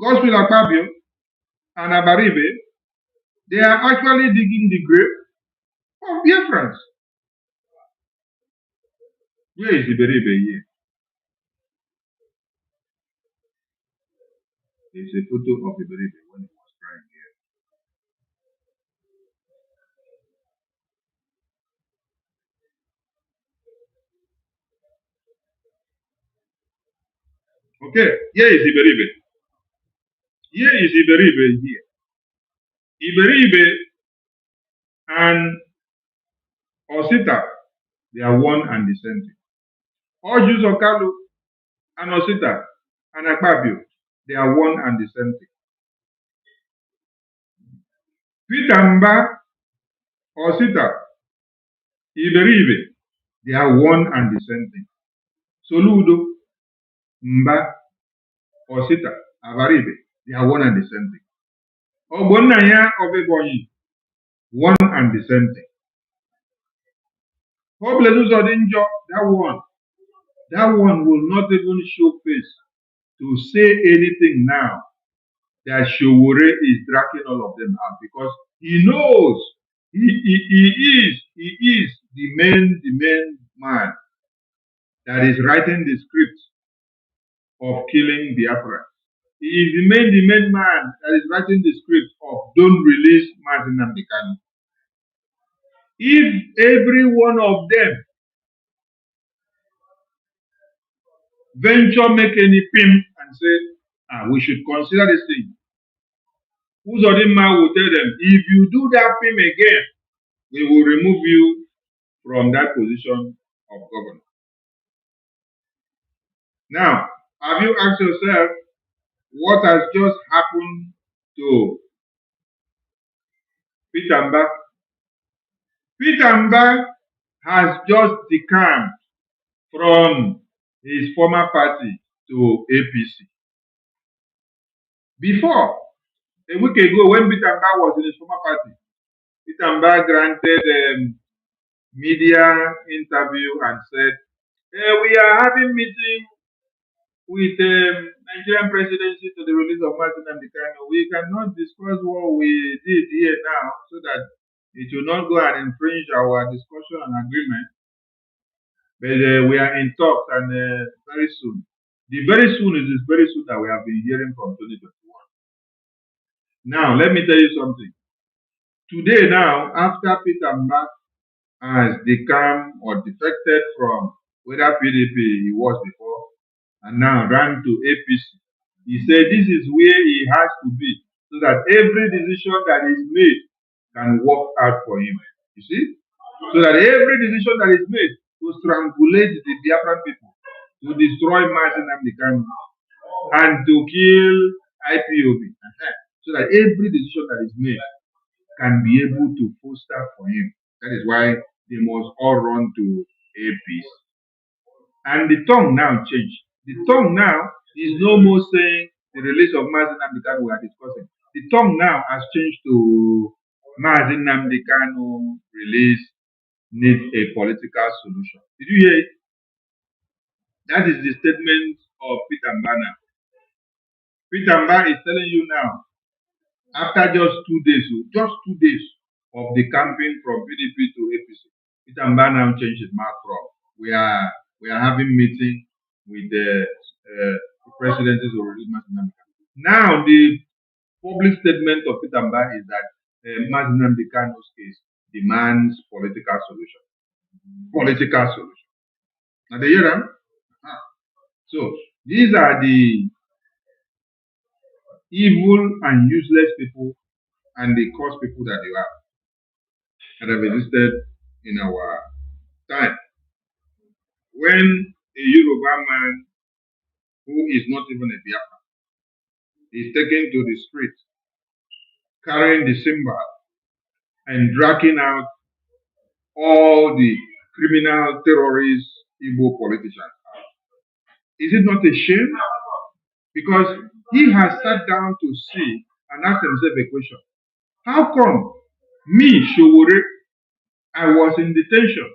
Gospel Akpabio and Abaribe, they are actually digging the grave of Biafrans. Where is Iberibe here? There's a photo of Iberibe when he was crying here. Okay, here is Iberibe. Here is Iberibe here. Iberibe and Osita, they are one and the same thing. All Jews of Kalu and Osita and Akpabio, they are one and the same thing. Peter Mba, Osita, Iberibe, they are one and the same thing. Soludo, Mba, Osita, Abaribe, they are one and the same thing. Ogbonnaya of Ebonyi, one and the same thing. Hopeless Odinjo, that one will not even show face to say anything now that Showore is dragging all of them out because he knows he is the main man that is writing the script of killing Biafra. He is the main man that is writing the script of don't release Martin Namdekanu. If every one of them venture make any pimp and say, we should consider this thing, Uzodinma will tell them, if you do that pimp again, we will remove you from that position of governor. Now, have you asked yourself what has just happened to Peter Mba? Peter Mba has just decamped from his former party to APC. Before, a week ago, when Peter Mba was in his former party, Peter Mba granted media interview and said, we are having meeting with Nigerian presidency to the release of Martin Namdekanu. We cannot discuss what we did here now so that it will not go and infringe our discussion and agreement. But we are in talks and very soon. The very soon is this very soon that we have been hearing from 2021. Now, let me tell you something. Today now, after Peter Mba has decamped or defected from whether PDP he was before, and now ran to APC. He said this is where he has to be so that every decision that is made can work out for him. You see? So that every decision that is made to strangulate the Biafran people, to destroy Martin Namdekanu, and to kill IPOB. So that every decision that is made can be able to foster for him. That is why they must all run to APC. And the tongue now changed. The tongue now is no more saying the release of Martin Namdekanu we are discussing. The tongue now has changed to Martin Namdekanu release needs a political solution. Did you hear it? That is the statement of Peter Mba now. Peter Mba is telling you now, after just 2 days of the campaign from PDP to APC, Peter Mba now changed his mouth from we are having meeting with the presidencies of release Martin Namdekanu. Now the public statement of Peter Mba is that Martin Namdekanu's case demands political solution. Political solution. Now they hear them? So these are the evil and useless people and the cost people that you are that have existed in our time. When a Yoruba man who is not even a Biafra is taken to the street carrying the symbol and dragging out all the criminal terrorist Igbo politicians, is it not a shame? Because he has sat down to see and ask himself a question. How come me, Showore, I was in detention,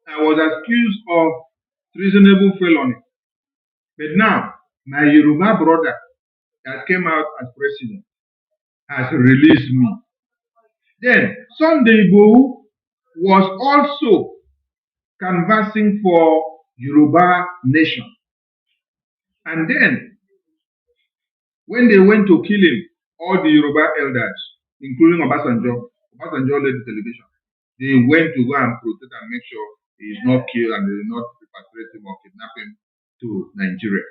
I was accused of treasonable felony, but now my Yoruba brother that came out as president has released me. Then Sunday Igbo was also canvassing for Yoruba nation. And then when they went to kill him, all the Yoruba elders, including Obasanjo led the delegation, they went to go and protect and make sure he is not killed and they will not repatriate him or kidnap him to Nigeria.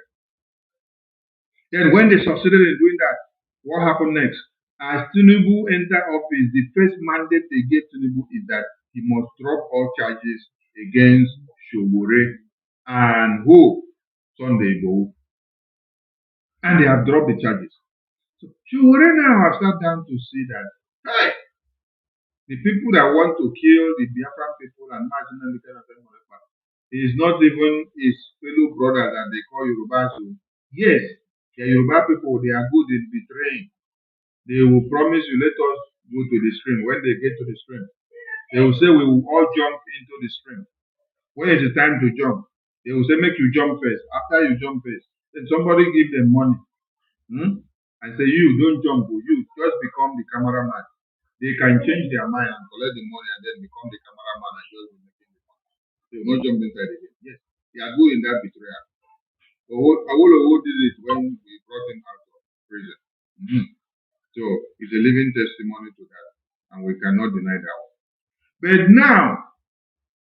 Then when they succeeded in doing that, what happened next? As Tinubu entered office, the first mandate they gave Tinubu is that he must drop all charges against Showore and who? Sunday Igbo. And they have dropped the charges. So Showore now have sat down to see that, hey, the people that want to kill the Biafran people and marginal is not even his fellow brother that they call Yoruba. So yes, the Yoruba people, they are good in betraying. They will promise you, let us go to the stream. When they get to the stream, they will say, we will all jump into the stream. When is the time to jump? They will say, make you jump first. After you jump first, then somebody give them money. And say, you don't jump, you just become the cameraman. They can change their mind and collect the money and then become the cameraman and just be making the money. They will not jump inside again. Yes, they are good in that betrayal. Awolowo did it when we brought him out of prison. So it's a living testimony to that, and we cannot deny that one. But now,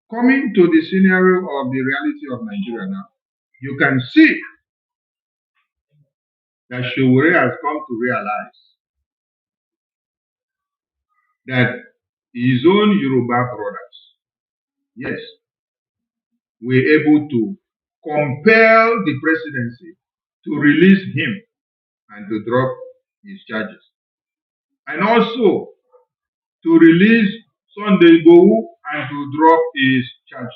coming to the scenario of the reality of Nigeria now, you can see that Showore has come to realize that his own Yoruba brothers, yes, were able to compel the presidency to release him and to drop his charges. And also to release Sunday Igbo and to drop his charges.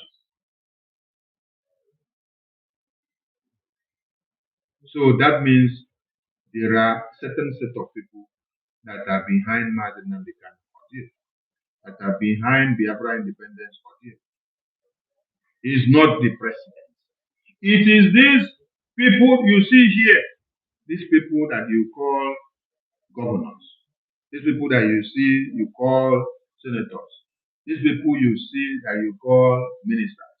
So that means there are certain set of people that are behind Martin and the ordeal, that are behind Biafra independence ordeal. It's not the president. It is these people you see here, these people that you call governors, these people that you see you call senators, these people you see that you call ministers,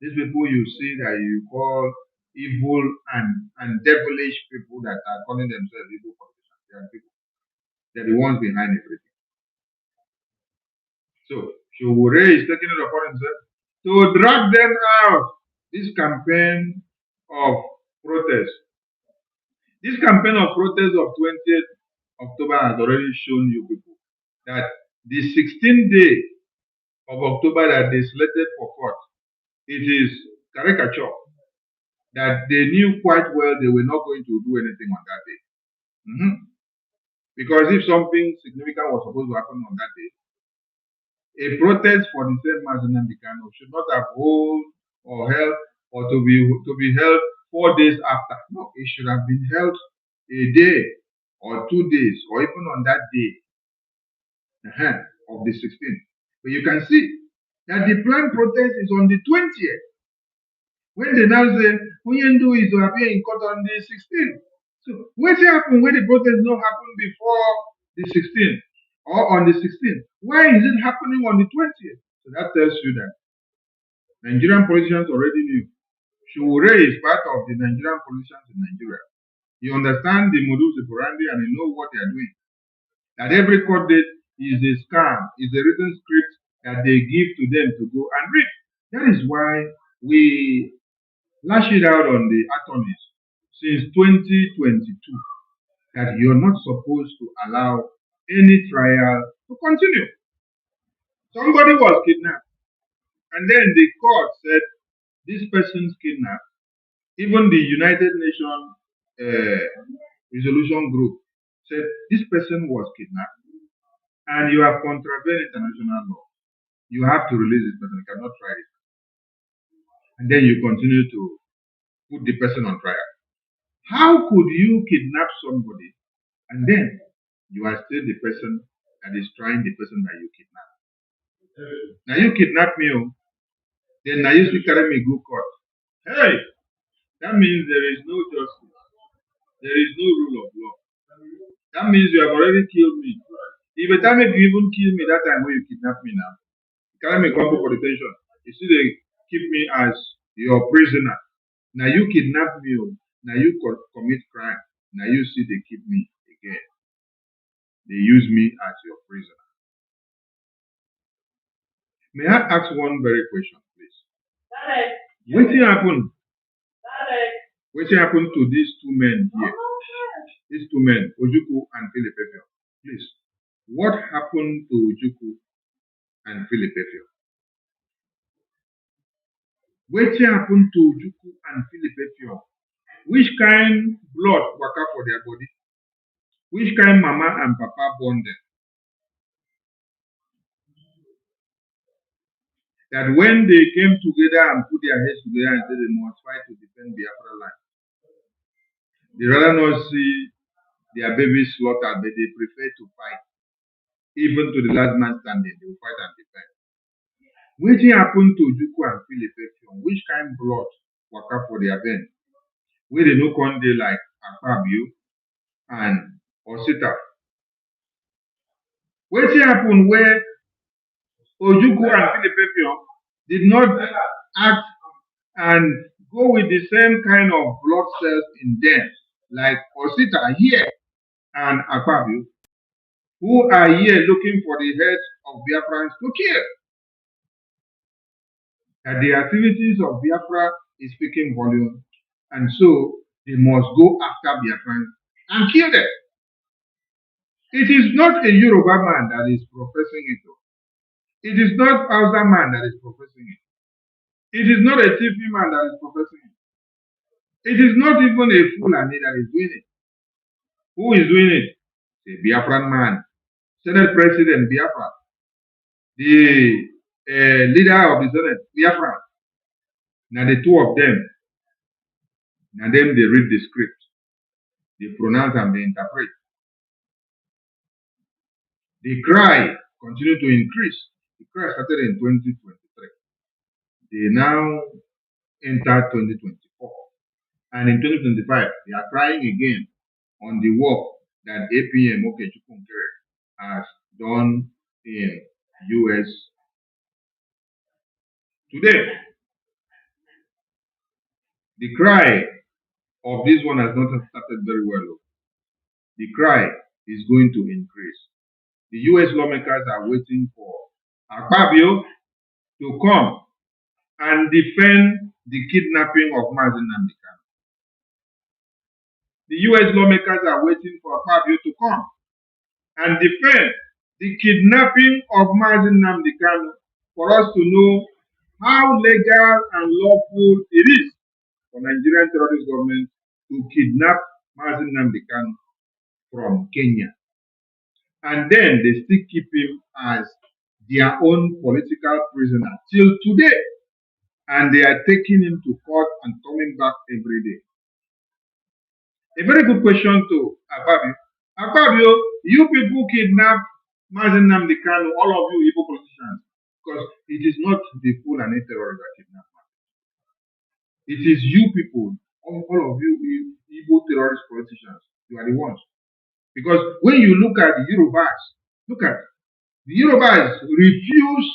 these people you see that you call evil and devilish people that are calling themselves evil politicians. They are people. They're the ones behind everything. So Showore is taking it upon himself to drag them out. This campaign of protest. This campaign of protest of 20th October has already shown you people that the 16th day of October that they selected for court, it is caricature that they knew quite well they were not going to do anything on that day. Because if something significant was supposed to happen on that day, a protest for the same Mazinandikano should not have held or held or to be held 4 days after. No, it should have been held a day or 2 days or even on that day of the 16th. But you can see that the planned protest is on the 20th. When they now say, Unyendu is to appear in court on the 16th. So what happened when the protest not happen before the 16th or on the 16th? Why is it happening on the 20th? So that tells you that Nigerian politicians already knew. Showore is part of the Nigerian politicians in Nigeria. He understands the modus operandi and he knows what they are doing. That every court date is a scam, is a written script that they give to them to go and read. That is why we lash it out on the attorneys since 2022 that you're not supposed to allow any trial to continue. Somebody was kidnapped, and then the court said this person's kidnapped. Even the United Nations resolution group said this person was kidnapped, and you have contravened international law. You have to release this person. You cannot try it. And then you continue to put the person on trial. How could you kidnap somebody and then you are still the person that is trying the person that you kidnap? Now you kidnap me, then now you still carry me go court. Hey, that means there is no justice. There is no rule of law. That means you have already killed me. If a time if you even kill me that time when you kidnap me now, carry me come for detention. You see they keep me as your prisoner. Now you kidnap me, oh. Now you commit crime. Now you see they keep me again. They use me as your prisoner. May I ask one very question, please? What happened? What happened to these two men here? These two men, Ojukwu and Philip Effiong. Please, what happened to Ojukwu and Philip Effiong? What happened to Ojukwu and Philip Effiong? Which kind blood waka for their body? Which kind mama and papa born them? That when they came together and put their heads together and said they must fight to defend Biafra land, they rather not see their babies slaughtered, but they prefer to fight. Even to the last man standing, they will fight and defend. What happened to Ojukwu and Philip Effiong? Which kind blood waka for their veins? Where they no come dey like Akpabio and Osita. What happened where Ojukwu and Philip Effiong did not act and go with the same kind of blood cells in them like Osita here and Akpabio, who are here looking for the heads of Biafrans to kill? That the activities of Biafra is speaking volume, and so they must go after Biafrans and kill them. It is not a Yoruba man that is professing it. It is not Hausa man that is professing it. It is not a Tifi man that is professing it. It is not even a Fulani that is doing it. Who is doing it? The Biafran man, Senate President Biafra, the leader of the Senate, Biafra. Now the two of them, now them they read the script, they pronounce and they interpret. The cry continued to increase. The cry started in 2023. They now enter 2024. And in 2025, they are crying again on the work that APM has done in US. Today, the cry of this one has not started very well. The cry is going to increase. The US lawmakers are waiting for Akpabio to come and defend the kidnapping of Mazi Nnamdi Kanu. The US lawmakers are waiting for Akpabio to come and defend the kidnapping of Mazi Nnamdi Kanu for us to know how legal and lawful it is for Nigerian terrorist government to kidnap Mazi Nnamdi Kanu from Kenya. And then they still keep him as their own political prisoner till today. And they are taking him to court and coming back every day. A very good question to Akpabio. Akpabio, you people kidnap Mazi Nnamdi Kanu, all of you Igbo politicians, because it is not the Fulani terrorists that kidnap Mazi. It is you people, all of you Igbo terrorist politicians, you are the ones. Because when you look at the Yorubas, look at the Yorubas refuse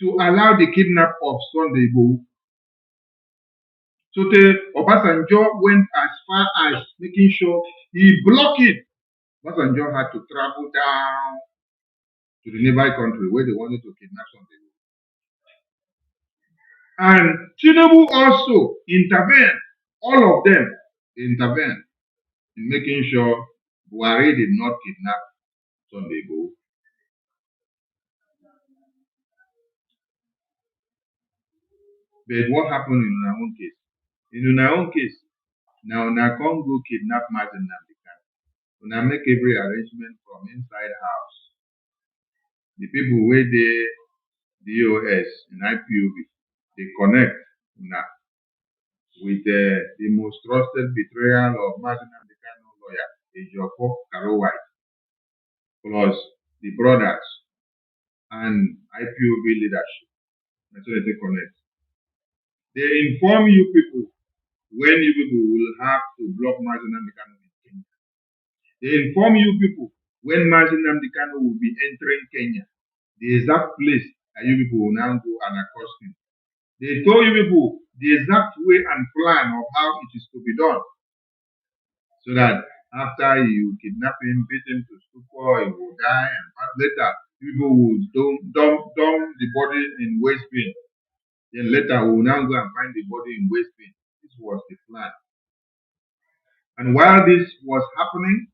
to allow the kidnap of Sunday Igbo. So the Obasanjo went as far as making sure he blocked it. Obasanjo had to travel down to the nearby country where they wanted to kidnap Sunday Igbo. And Tinubu also intervened. All of them intervened in making sure Buhari did not kidnap Sunday Igbo. But what happened in our own case? In our own case, now can't go kidnap Mazi Nnamdi Kanu. Now make every arrangement from inside house. The people where they DOS and IPOB, they connect now with the most trusted betrayal of Mazi Nnamdi Kanu lawyer, Ejiofor Karo White, plus the brothers and IPOB leadership. That's why they connect. They inform you people when you people will have to block Mazi Nnamdi Kanu in Kenya. They inform you people when Mazin Namdekano will be entering Kenya, the exact place that you people will now go and accost him. They told you people the exact way and plan of how it is to be done, so that after you kidnap him, beat him to stupor, he will die, and later people will dump the body in waste bin. Then later we will now go and find the body in waste bin. This was the plan. And while this was happening,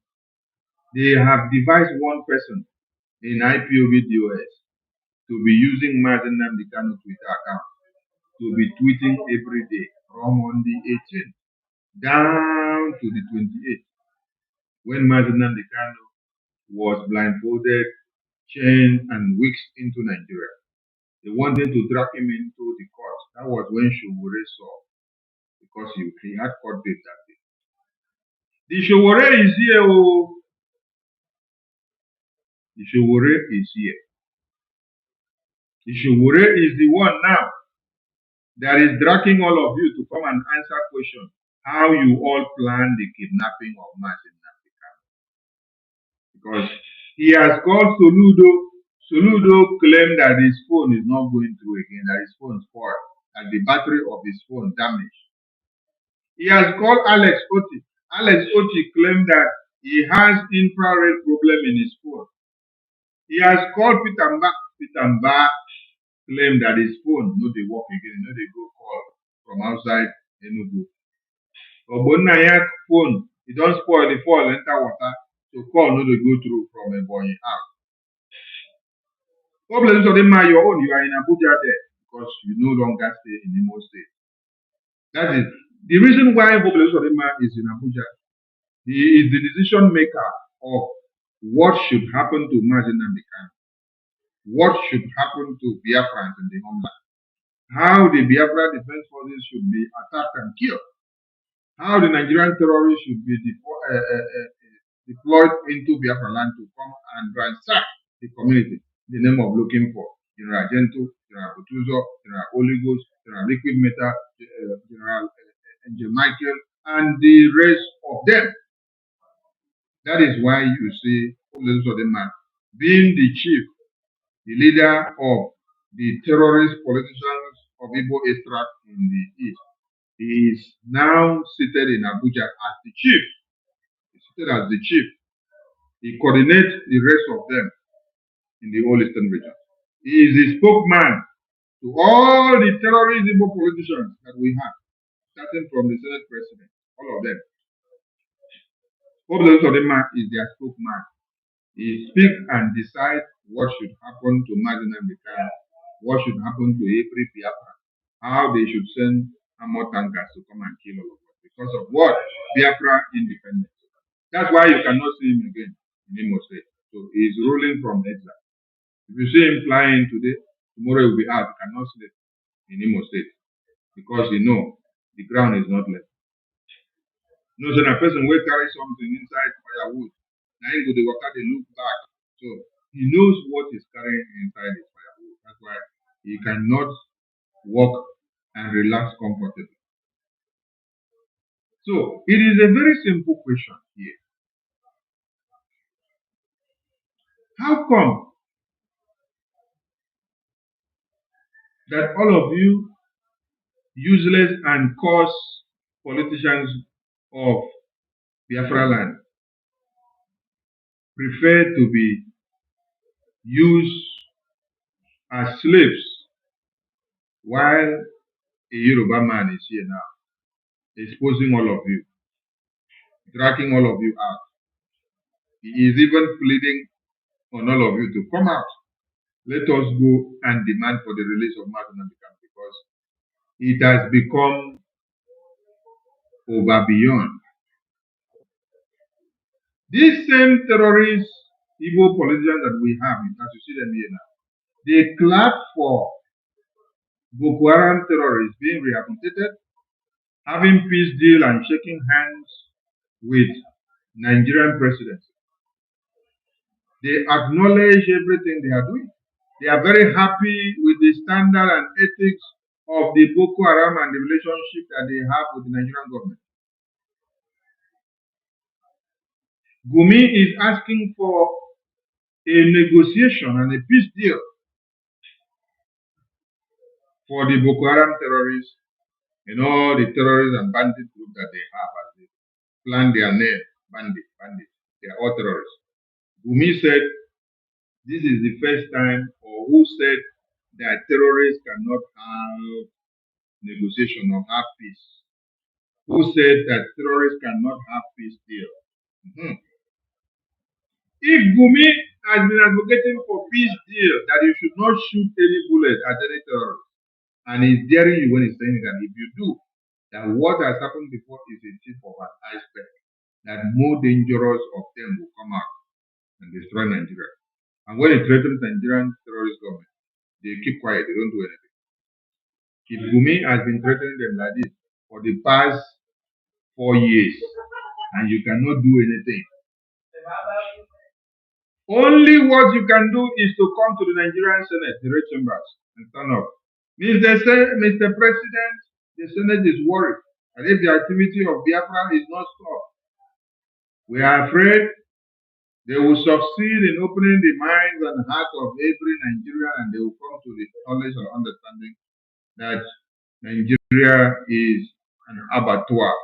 they have devised one person in IPOBDOS to be using Mazen Namdekano Twitter account to be tweeting every day from on the 18th down to the 28th, when Mazen Namdekano was blindfolded, chained, and whisked into Nigeria. They wanted to drag him into the court. That was when Showore saw, because he had court date that day. The Showore is here. Oh, the Showore is here. The Showore is the one now that is dragging all of you to come and answer questions how you all plan the kidnapping of Mazen Namdekano. Because he has called Soludo. Soludo claimed that his phone is not going through again, that his phone spoiled, and the battery of his phone damaged. He has called Alex Oti. Alex Oti claimed that he has infrared problem in his phone. He has called Peter Mba. Peter Mba claimed that his phone no dey work again, no dey go call from outside Enugu. Ogbonnayak phone, he don't spoil, the fall enter water, so call no dey go through from Ebonyi out. Problem of them, your own, you are in Abuja there because you no longer stay in Imo State. That is the reason why Boble Sodema is in Abuja. He is the decision maker of what should happen to Mazen Namdekano, what should happen to Biafrans in the homeland, how the Biafra defense forces should be attacked and killed, how the Nigerian terrorists should be deployed into Biafra land to come and ransack the community in the name of looking for General Gento, General Butuzo, General Oligos, General Liquid Metal, General Angel Michael, and the rest of them. That is why you see Sodema being the chief, the leader of the terrorist politicians of Igbo extract in the East. He is now seated in Abuja as the chief. He's seated as the chief. He coordinates the rest of them in the whole Eastern region. He is the spokesman to all the terrorist Igbo politicians that we have, starting from the Senate President, all of them. Obele Sodema is their spokesman. He speaks and decides what should happen to Mazen Namdekano, what should happen to every Biafra, how they should send armor tankers to come and kill all of us because of what? Biafra independence. That's why you cannot see him again in Imo State. So he is ruling from exile. If you see him flying today, tomorrow he will be out. You cannot sleep in Imo State because you know the ground is not left. No, so a person will carry something inside firewood. Now he go to work, they look back. So he knows what is carrying inside his firewood. That's why he cannot walk and relax comfortably. So it is a very simple question here. How come that all of you useless and coarse politicians of Biafra land prefer to be used as slaves while a Yoruba man is here now, exposing all of you, dragging all of you out? He is even pleading on all of you to come out. Let us go and demand for the release of Mazen Namdekano because it has become over beyond. These same terrorist, evil politicians that we have, as you see them here now, they clap for Boko Haram terrorists being rehabilitated, having peace deal and shaking hands with Nigerian presidency. They acknowledge everything they are doing. They are very happy with the standard and ethics of the Boko Haram and the relationship that they have with the Nigerian government. Gumi is asking for a negotiation and a peace deal for the Boko Haram terrorists and all the terrorists and bandit group that they have as they plan their name, bandit. They are all terrorists. Gumi said this is the first time, or who said that terrorists cannot have negotiation or have peace? Who said that terrorists cannot have peace deal? If Gumi has been advocating for peace deal, that you should not shoot any bullet at any terrorist, and he's daring you when he's saying that if you do, that what has happened before is a tip of an iceberg, that more dangerous of them will come out and destroy Nigeria. And when it threatens Nigerian terrorist government, they keep quiet, they don't do anything. If Gumi has been threatening them like this for the past 4 years, and you cannot do anything, only what you can do is to come to the Nigerian Senate, the red chambers, and stand up. Mr. President, the Senate is worried that if the activity of Biafra is not stopped, we are afraid they will succeed in opening the minds and heart of every Nigerian, and they will come to the knowledge or understanding that Nigeria is an abattoir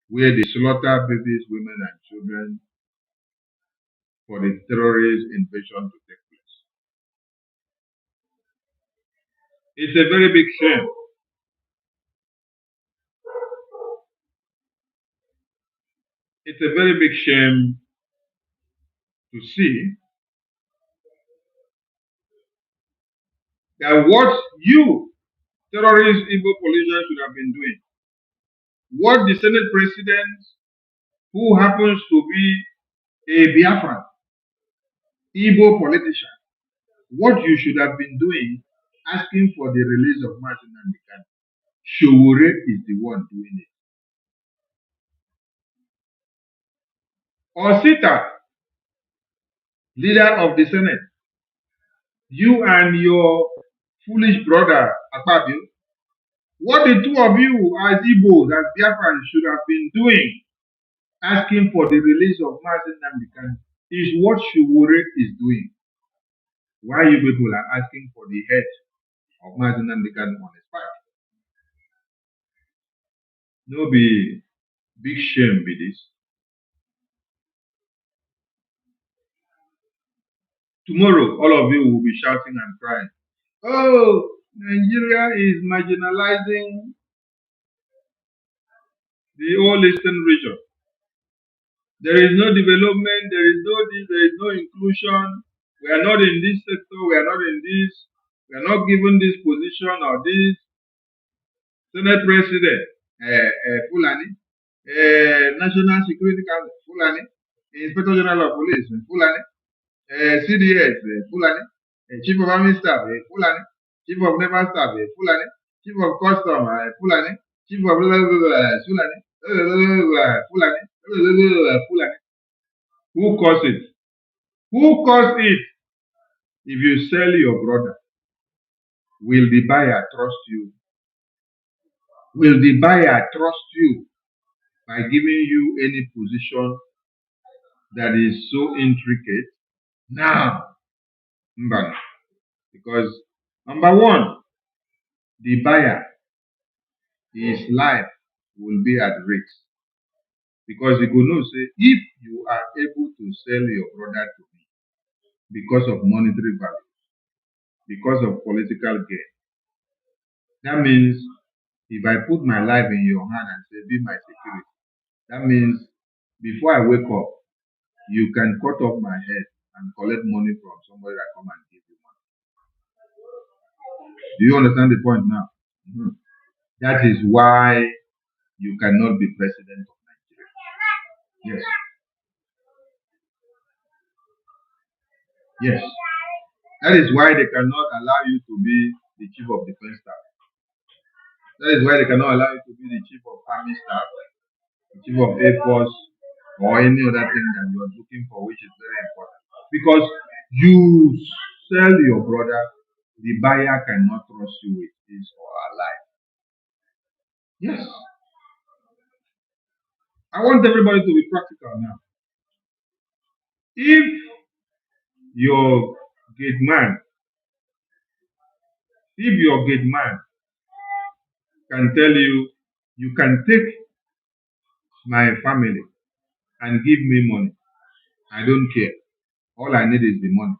where they slaughter babies, women, and children for the terrorist invasion to take place. It's a very big shame. It's a very big shame to see that what you, terrorist Igbo politicians, should have been doing, what the Senate President, who happens to be a Biafran, Igbo politician, what you should have been doing, asking for the release of Martin Nandikan. Showore is the one doing it. Osita, leader of the Senate, you and your foolish brother, Akpabio, what the two of you as Igbos, as Biafrans, should have been doing, asking for the release of Martin Nandikan, is what Showore is doing. Why you people are asking for the head of Martin Nandikan on his back? No be big shame be this. Tomorrow, all of you will be shouting and crying. Oh, Nigeria is marginalizing the whole Eastern region. There is no development, there is no this, there is no inclusion. We are not in this sector, we are not in this, we are not given this position or this. Senate President, Fulani, National Security Council, Fulani, Inspector General of Police, Fulani, CDS, Fulani, Chief of Army Staff, Fulani, Chief of Naval Staff, Fulani, Chief of Custom, Fulani, Chief of Fulani, Fulani, Fulani. Who caused it? Who caused it? If you sell your brother, will the buyer trust you? Will the buyer trust you by giving you any position that is so intricate? Now, because number one, the buyer, his life will be at risk. Because he could know, say, if you are able to sell your brother to me because of monetary value, because of political gain, that means if I put my life in your hand and say, be my security, that means before I wake up, you can cut off my head and collect money from somebody that come and give you money. Do you understand the point now? That is why you cannot be president of Nigeria. Yes. Yes. That is why they cannot allow you to be the chief of defense staff. That is why they cannot allow you to be the chief of army staff, the chief of air force, or any other thing that you are looking for, which is very important. Because you sell your brother, the buyer cannot trust you with his or her life. Yes. I want everybody to be practical now. If your gate man, can tell you, you can take my family and give me money, I don't care. All I need is the money.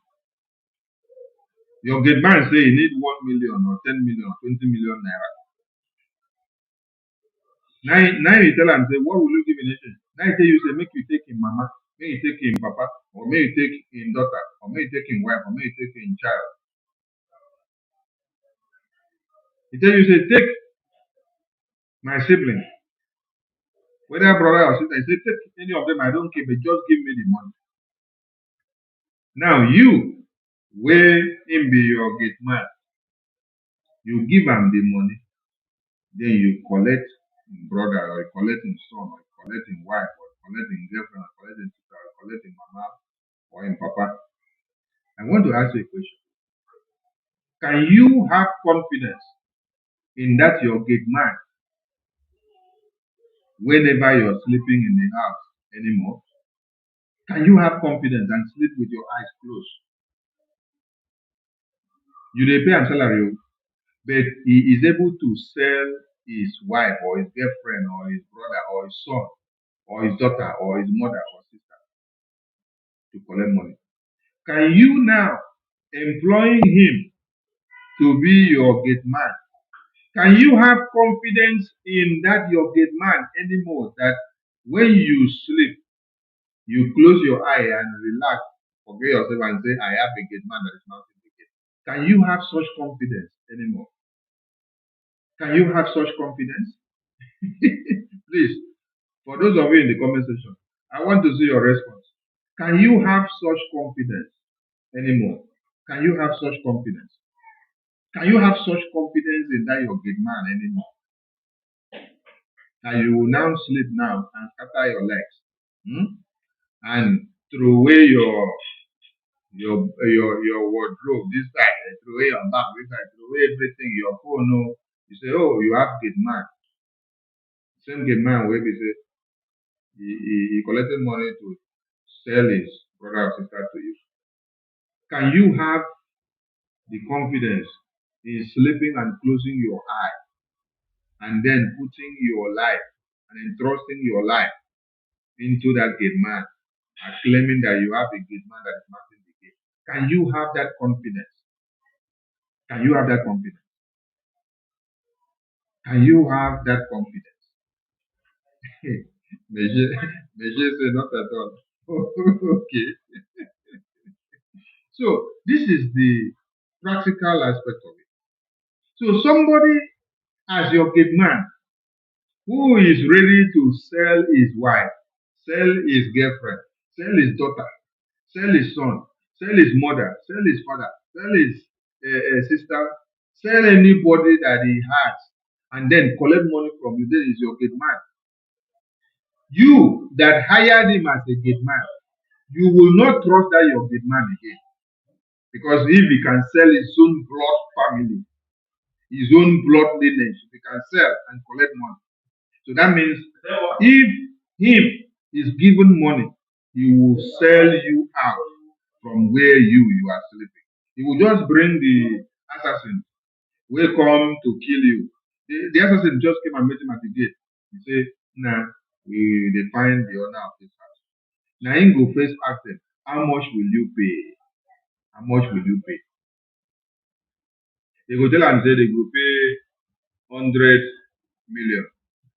Your gate man say you need 1 million or 10 million or 20 million naira. Now you tell him, say, what will you give in exchange? Now you tell you, say, make you take in mama, may you take in papa, or may you take in daughter, or may you take in wife, or may you take in child. He tell you, say, take my sibling, whether brother or sister, he say, take any of them, I don't care, but just give me the money. Now you, where him be your gate man, you give him the money, then you collect him brother, or you collect him son, or you collect him wife, or you collect him girlfriend, or you collect him sister, or you collect him mama, or him papa. I want to ask you a question. Can you have confidence in that your gate man whenever you're sleeping in the house anymore? Can you have confidence and sleep with your eyes closed? You dey pay him salary, but he is able to sell his wife or his girlfriend or his brother or his son or his daughter or his mother or sister to collect money. Can you now employing him to be your gate man? Can you have confidence in that your gate man anymore that when you sleep, you close your eye and relax, forget yourself and say, I have a gate man that is mounting the gate? Can you have such confidence anymore? Can you have such confidence? Please, for those of you in the comment section, I want to see your response. Can you have such confidence anymore? Can you have such confidence? Can you have such confidence in that your gate man anymore? That you will now sleep now and scatter your legs, and throw away your wardrobe this side, and throw away your bag this side, throw away everything, your phone. No, you say, oh, you have gate man. Same gate man where we say he collected money to sell his brother or sister to you. Can you have the confidence in sleeping and closing your eye and then putting your life and entrusting your life into that gate man and claiming that you have a gate man that is mounting the gate? Can you have that confidence? Can you have that confidence? Can you have that confidence? Meje say not at all. Okay. So this is the practical aspect of it. So somebody as your gate man who is ready to sell his wife, sell his girlfriend, sell his daughter, sell his son, sell his mother, sell his father, sell his sister, sell anybody that he has, and then collect money from you. That is your gate man. You that hired him as a gate man, you will not trust that your gate man again. Because if he can sell his own blood family, his own blood lineage, he can sell and collect money. So that means if him is given money, he will sell you out from where you are sleeping. He will just bring the assassin will come to kill you. The assassin just came and met him at the gate. He said, nah, they find the owner of this house. Now he go first ask them, how much will you pay? How much will you pay? They go tell him, say they go pay 100 million.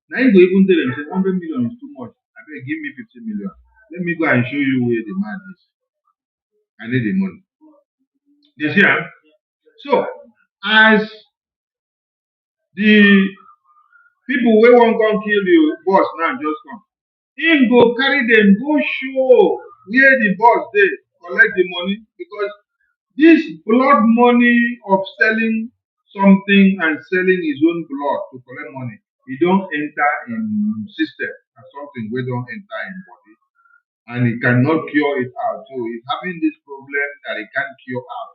Now he go even tell them, say 100 million is too much. I beg, give me 50 million. Let me go and show you where the man is. I need the money. You see, huh? So, as the people wey won't come kill the boss now just come, him go carry them, go show where the boss dey collect the money, because this blood money of selling something and selling his own blood to collect money, he don't enter in system as something we don't enter in body, and he cannot cure it out. So he's having this problem that he can't cure out.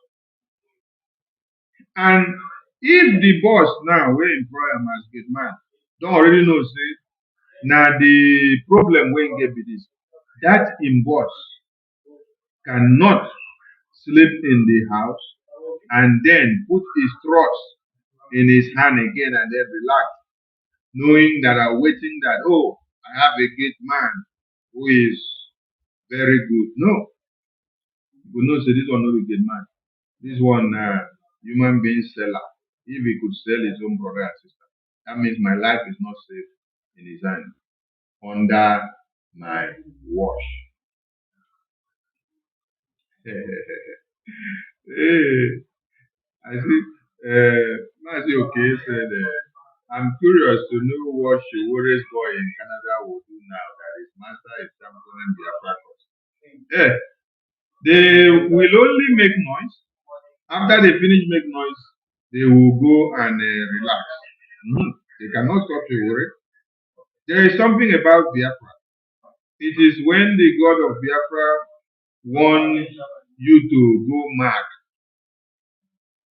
And if the boss now wey employ him as gate man don't already know, say Now the problem when get with this, that in boss cannot sleep in the house and then put his trust in his hand again and then relax, knowing that I'm waiting that, oh, I have a great man who is very good. No, you know, say this one not a good man. This one, human being seller. If he could sell his own brother and sister, that means my life is not safe in his hand, under my watch. Hey, I see. Mazi okay said, I'm curious to know what Shiwore's boy in Canada will do now that his master is sanctioning Biafracos. Yeah, they will only make noise. After they finish make noise, they will go and relax. They cannot stop Shiwore. There is something about Biafra. It is when the God of Biafra wants you to go mad.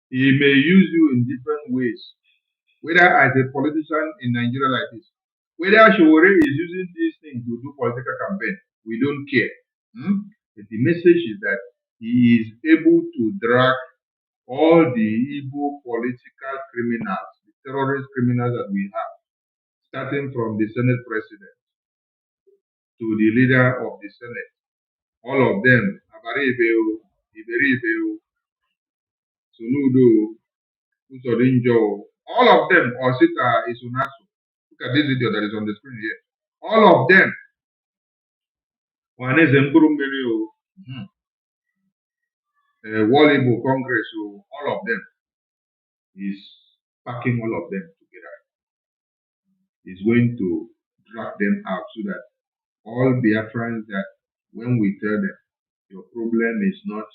He may use you in different ways, whether as a politician in Nigeria like this, whether Showore is using these things to do political campaign, we don't care. But the message is that he is able to drag all the Igbo political criminals, the terrorist criminals that we have, starting from the Senate president to the leader of the Senate, all of them, Abaribeo, Iberibeo, Soludo, Usorinjo, all of them, Osita Isunasu. Look at this video that is on the screen here. All of them, Walibo Congress, all of them is packing all of them together. He's going to drag them out so that all Biafrans that when we tell them your problem is not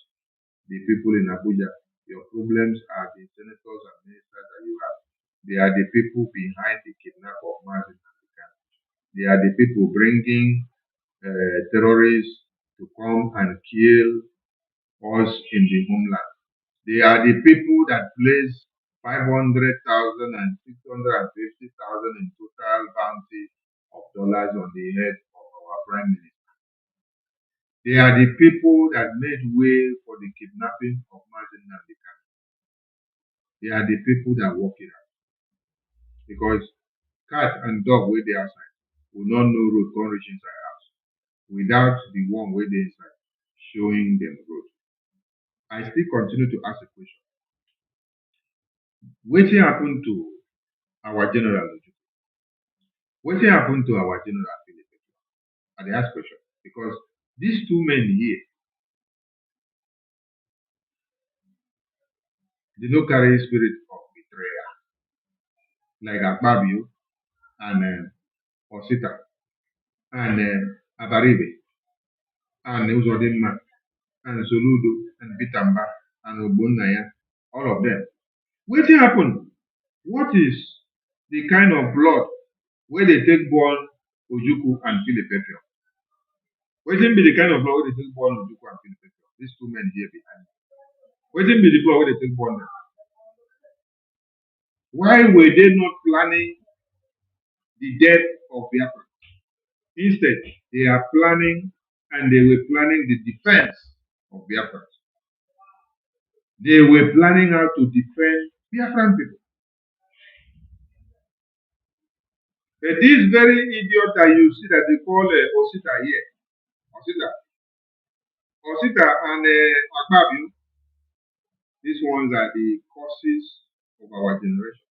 the people in Abuja, your problems are the senators and ministers that you have. They are the people behind the kidnap of Mazin. They are the people bringing terrorists to come and kill us in the homeland. They are the people that place 500,000 and 650,000 in total bounty of dollars on the head of our prime minister. They are the people that made way for the kidnapping of Martin Nandikan. They are the people that work it out. Because cat and dog where they outside will not know road can reach inside house without the one where they inside showing them road. I still continue to ask a question. What happened to our general? What happened to our general? I ask question because these two men here, they don't carry spirit of betrayal like Akpabio and Osita and Abaribe and Uzodinma and Soludo and Bitamba and Obunaya, all of them. What happened? What is the kind of blood where they take born Ojuku and Philip? What be the kind of blood where they take born Ojuku and Philip? These two men here behind. What be the blood where they take born them? Why were they not planning the death of Biafra? Instead, they are planning and they were planning the defense of Biafra. They were planning how to defend Biafran people. But this very idiot that you see that they call Osita here, Osita and Akpabio, these ones are the causes of our generation,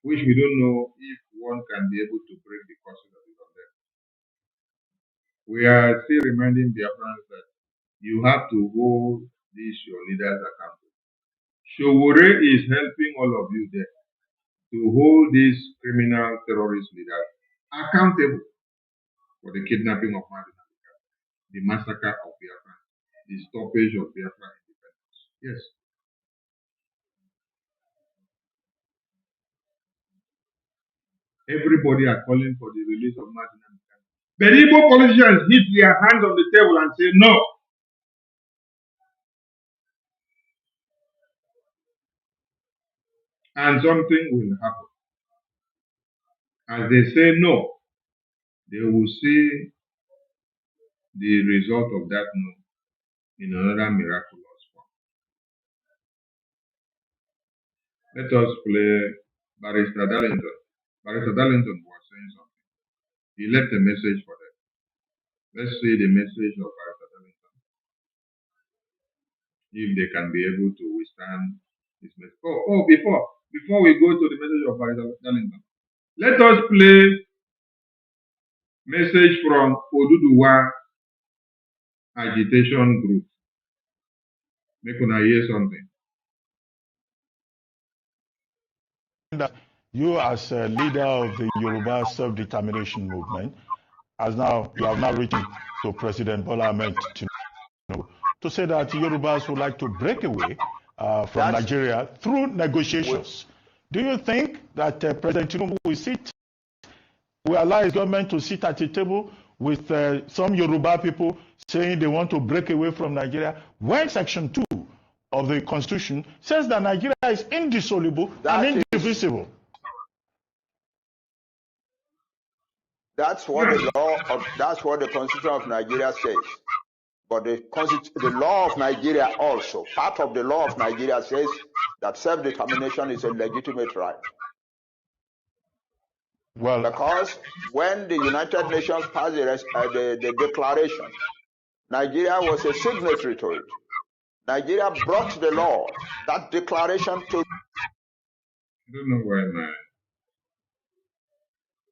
which we don't know if one can be able to break the causes of it on them. We are still reminding Biafrans that you have to hold these your leaders accountable. Showore is helping all of you there to hold these criminal terrorist leaders accountable for the kidnapping of Martin, the massacre of Biafra, the stoppage of Biafra independence. Yes. Everybody are calling for the release of Martin. But Igbo politicians hit their hands on the table and say no. And something will happen. As they say no, they will see the result of that no in another miraculous form. Let us play Barrister Darlington. Barrister Darlington was saying something. He left a message for them. Let's see the message of Barrister Darlington, if they can be able to withstand this message. Before we go to the message of Barrister Darlington, let us play message from Oduduwa agitation group. Make una hear something. That you, as a leader of the Yoruba self-determination movement, you have now written to President Bola Ahmed Tinubu to say that Yorubas would like to break away from Nigeria through negotiations. Do you think that President Tinubu will allow his government to sit at a table with some Yoruba people saying they want to break away from Nigeria, when Section 2 of the Constitution says that Nigeria is indissoluble and indivisible? That's what the Constitution of Nigeria says. But the law of Nigeria also, part of the law of Nigeria says that self-determination is a legitimate right. Well, because when the United Nations passed the declaration, Nigeria was a signatory to it. Nigeria brought the law, that declaration to... I don't know why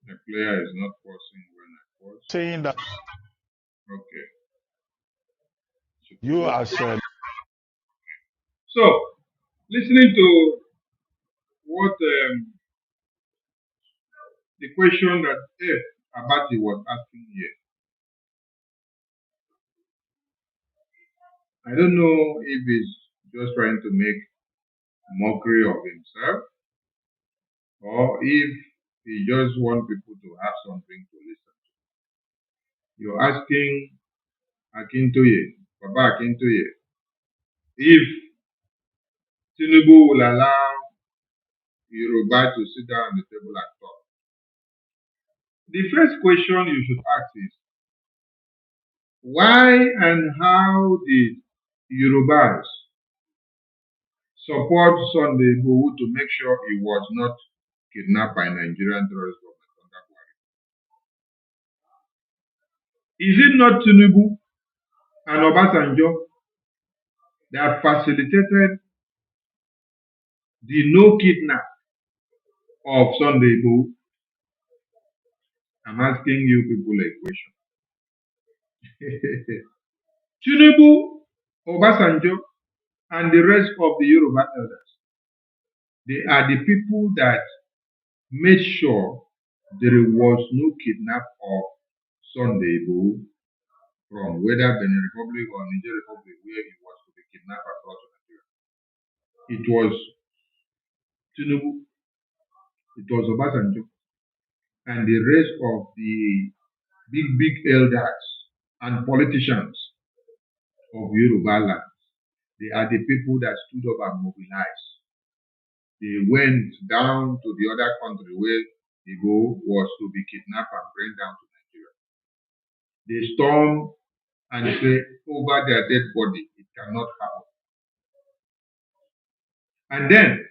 the player is not pausing when I pause. Saying that... Okay. You are saying... So, listening to what the question that F. Abati was asking here, I don't know if he's just trying to make mockery of himself, or if he just wants people to have something to listen to. You're asking Akintoye, Baba Akintoye, if Tinubu will allow Yoruba to sit down on the table and talk. The first question you should ask is, why and how did Yorubas support Sunday Igboho to make sure he was not kidnapped by Nigerian terrorist government under Buhari? Is it not Tinubu and Obasanjo that facilitated the no kidnap of Sunday Igboho? I'm asking you people a question. Tinubu, Obasanjo, and the rest of the Yoruba elders, they are the people that made sure there was no kidnap of Sunday Igboho from whether Benin Republic or Niger Republic, where he was to be kidnapped and brought to Nigeria. It was Tinubu, it was Obasanjo, and the rest of the big elders and politicians of Yoruba land. They are the people that stood up and mobilized. They went down to the other country where Igbo was to be kidnapped and brought down to Nigeria. They stormed and say over their dead body, it cannot happen. And then,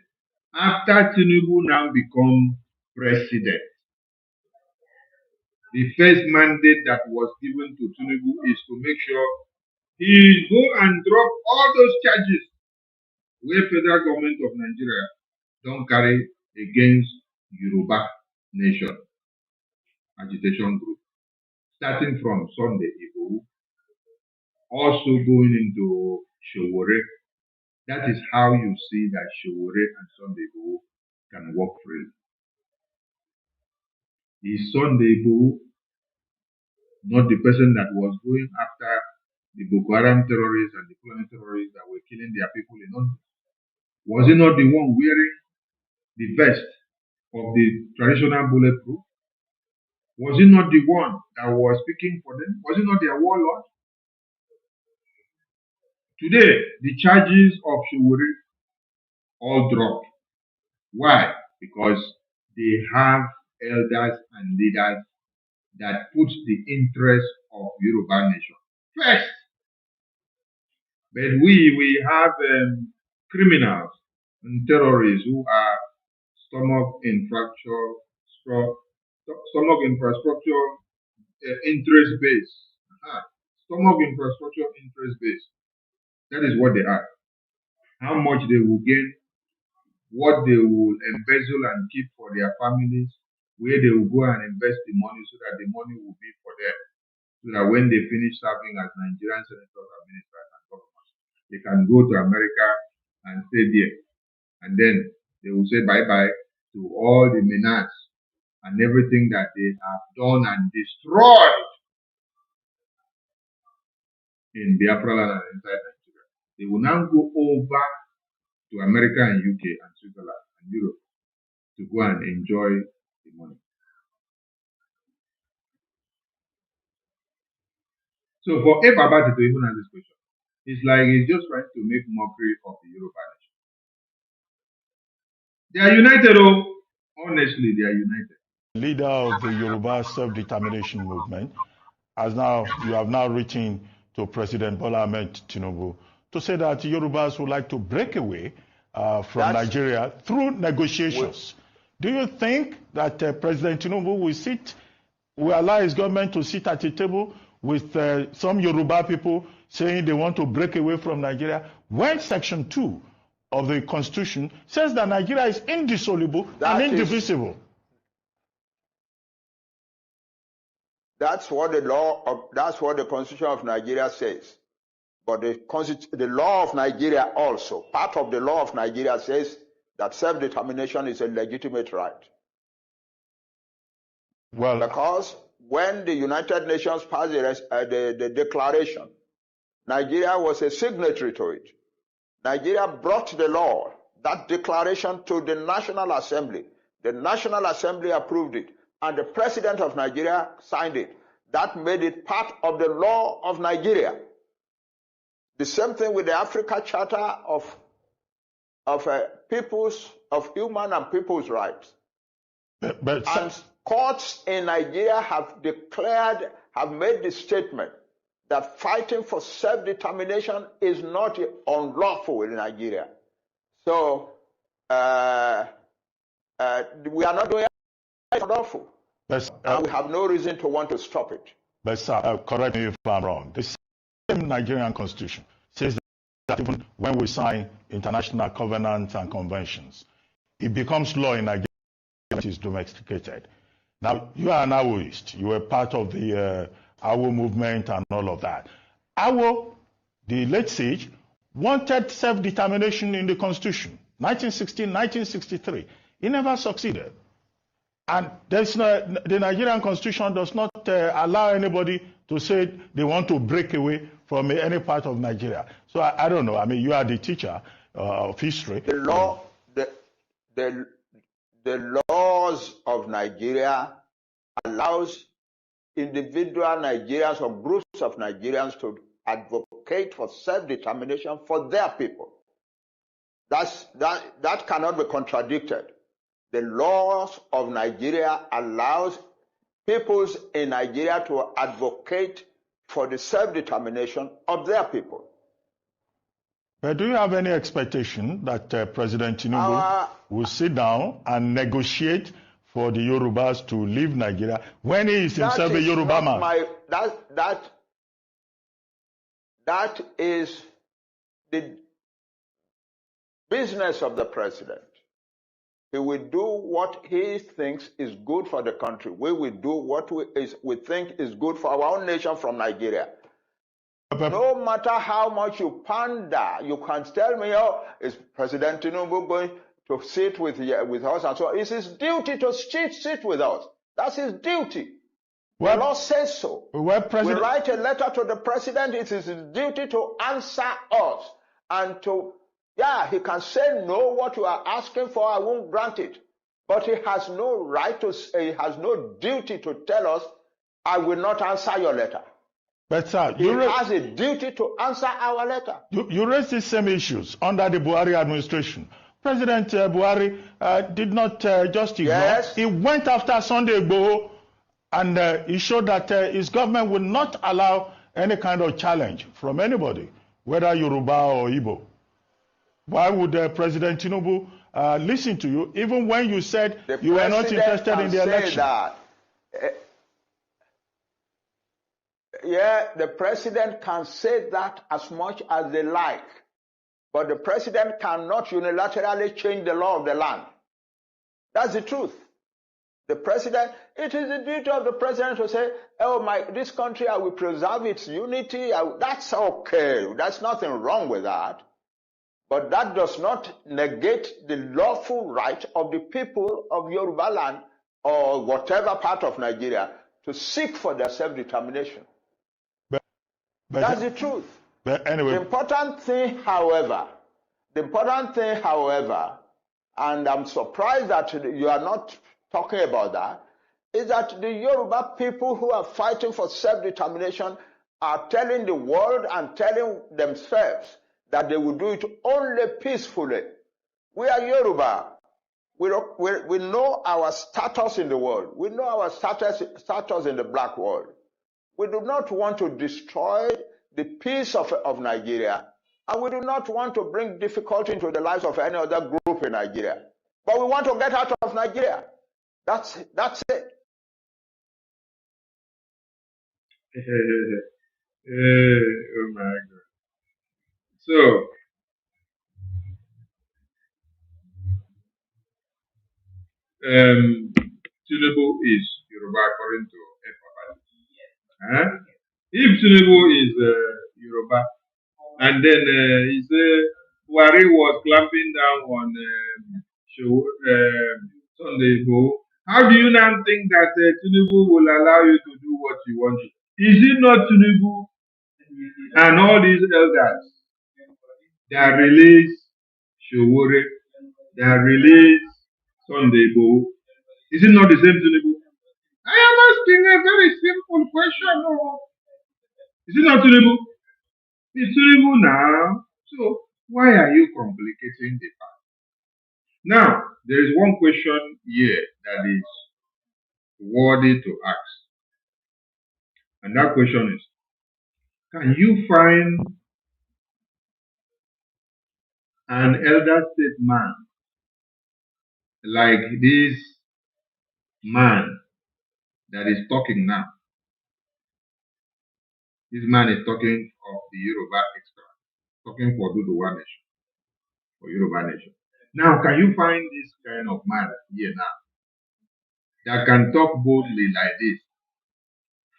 after Tinubu now become president, the first mandate that was given to Tinubu is to make sure he go and drop all those charges where federal government of Nigeria don't carry against Yoruba nation agitation group, starting from Sunday Igboho, also going into Showore. That is how you see that Showore and Sunday Igboho can work freely. Is Sunday Igboho not the person that was going after the Boko Haram terrorists and the Fulani terrorists that were killing their people in London? Was he not the one wearing the vest of the traditional bulletproof? Was he not the one that was speaking for them? Was he not their warlord? Today, the charges of Showore all dropped. Why? Because they have elders and leaders that put the interest of Yoruba nation first. But we have criminals and terrorists who are stomach infrastructure interest based. Stomach infrastructure interest based. That is what they are. How much they will gain, what they will embezzle and keep for their families, where they will go and invest the money so that the money will be for them. So that when they finish serving as Nigerian senators and ministers and governors, they can go to America and stay there. And then they will say bye-bye to all the menace and everything that they have done and destroyed in Biafra land and inside Nigeria. They will now go over to America and UK and Switzerland and Europe to go and enjoy the money. So for a Baba to even answer this question, it's like he's just trying to make mockery of the Yoruba nation. They are united, oh, honestly, they are united. Leader of the Yoruba self-determination movement, you have now written to President Bola Ahmed Tinubu to say that Yorubas would like to break away from Nigeria through negotiations. Do you think that President Tinubu will allow his government to sit at a table with some Yoruba people saying they want to break away from Nigeria when Section 2 of the Constitution says that Nigeria is indissoluble and indivisible? That's what the Constitution of Nigeria says. But the law of Nigeria also, part of the law of Nigeria says that self-determination is a legitimate right. Well, because when the United Nations passed the declaration, Nigeria was a signatory to it. Nigeria brought the law, that declaration, to the National Assembly. The National Assembly approved it, and the President of Nigeria signed it. That made it part of the law of Nigeria. The same thing with the Africa Charter of human and people's rights. And courts in Nigeria have made the statement that fighting for self-determination is not unlawful in Nigeria. So we are not doing it unlawful. And we have no reason to want to stop it. But sir, correct me if I'm wrong. The same Nigerian Constitution says that even when we sign international covenants and conventions, it becomes law in Nigeria when it is domesticated. Now, you are an Awoist. You were part of the Awo movement and all of that. Awo, the late sage, wanted self-determination in the Constitution, 1916, 1963. He never succeeded. And the Nigerian Constitution does not allow anybody to say they want to break away from any part of Nigeria. So I don't know. I mean, you are the teacher of history. The laws of Nigeria allows individual Nigerians or groups of Nigerians to advocate for self-determination for their people. That cannot be contradicted. The laws of Nigeria allows peoples in Nigeria to advocate for the self-determination of their people. But do you have any expectation that President Tinubu will sit down and negotiate for the Yorubas to leave Nigeria when he is himself a Yoruba man? That is the business of the president. He will do what he thinks is good for the country. We will do what we think is good for our own nation from Nigeria. No matter how much you pander, you can tell me, oh, is President Tinubu going to sit with us and so on? It's his duty to sit with us. That's his duty. The law says so. We write a letter to the president. It is his duty to answer us and to, he can say no, what you are asking for, I won't grant it. But he has no right to, he has no duty to tell us, I will not answer your letter. But sir, he has a duty to answer our letter. You raised these same issues under the Buhari administration President Buhari did not just ignore. Yes. He went after Sunday Igboho, and he showed that his government will not allow any kind of challenge from anybody, whether Yoruba or Igbo. Why would President Tinubu listen to you, even when you said you were not interested in the election? That. Yeah, the president can say that as much as they like, but the president cannot unilaterally change the law of the land. That's the truth. The president, it is the duty of the president to say, oh, this country, I will preserve its unity. That's okay. There's nothing wrong with that. But that does not negate the lawful right of the people of Yoruba land or whatever part of Nigeria to seek for their self-determination. That's the truth. But anyway, the important thing, however, and I'm surprised that you are not talking about that, is that the Yoruba people who are fighting for self-determination are telling the world and telling themselves that they will do it only peacefully. We are Yoruba. We know our status in the world. We know our status in the black world. We do not want to destroy the peace of Nigeria, and we do not want to bring difficulty into the lives of any other group in Nigeria. But we want to get out of Nigeria. That's it. Oh my God. So, Tinubu is Yoruba according to Epapa. If Tinubu is Yoruba, and then he said Buhari was clamping down on Sunday Igboho, how do you now think that Tinubu will allow you to do what you want to? Is it not Tinubu and all these elders that release Showore, that release Sunday Igboho? Is it not the same Tinubu? I am asking a very simple question. Oh. Is it not Tinubu? It's Tinubu now. So why are you complicating the fact? Now, there is one question here that is worthy to ask. And that question is, can you find an elder statesman like this man that is talking now? This man is talking of the Yoruba extra, talking for Duduwa nation, for Yoruba nation. Now, can you find this kind of man here now that can talk boldly like this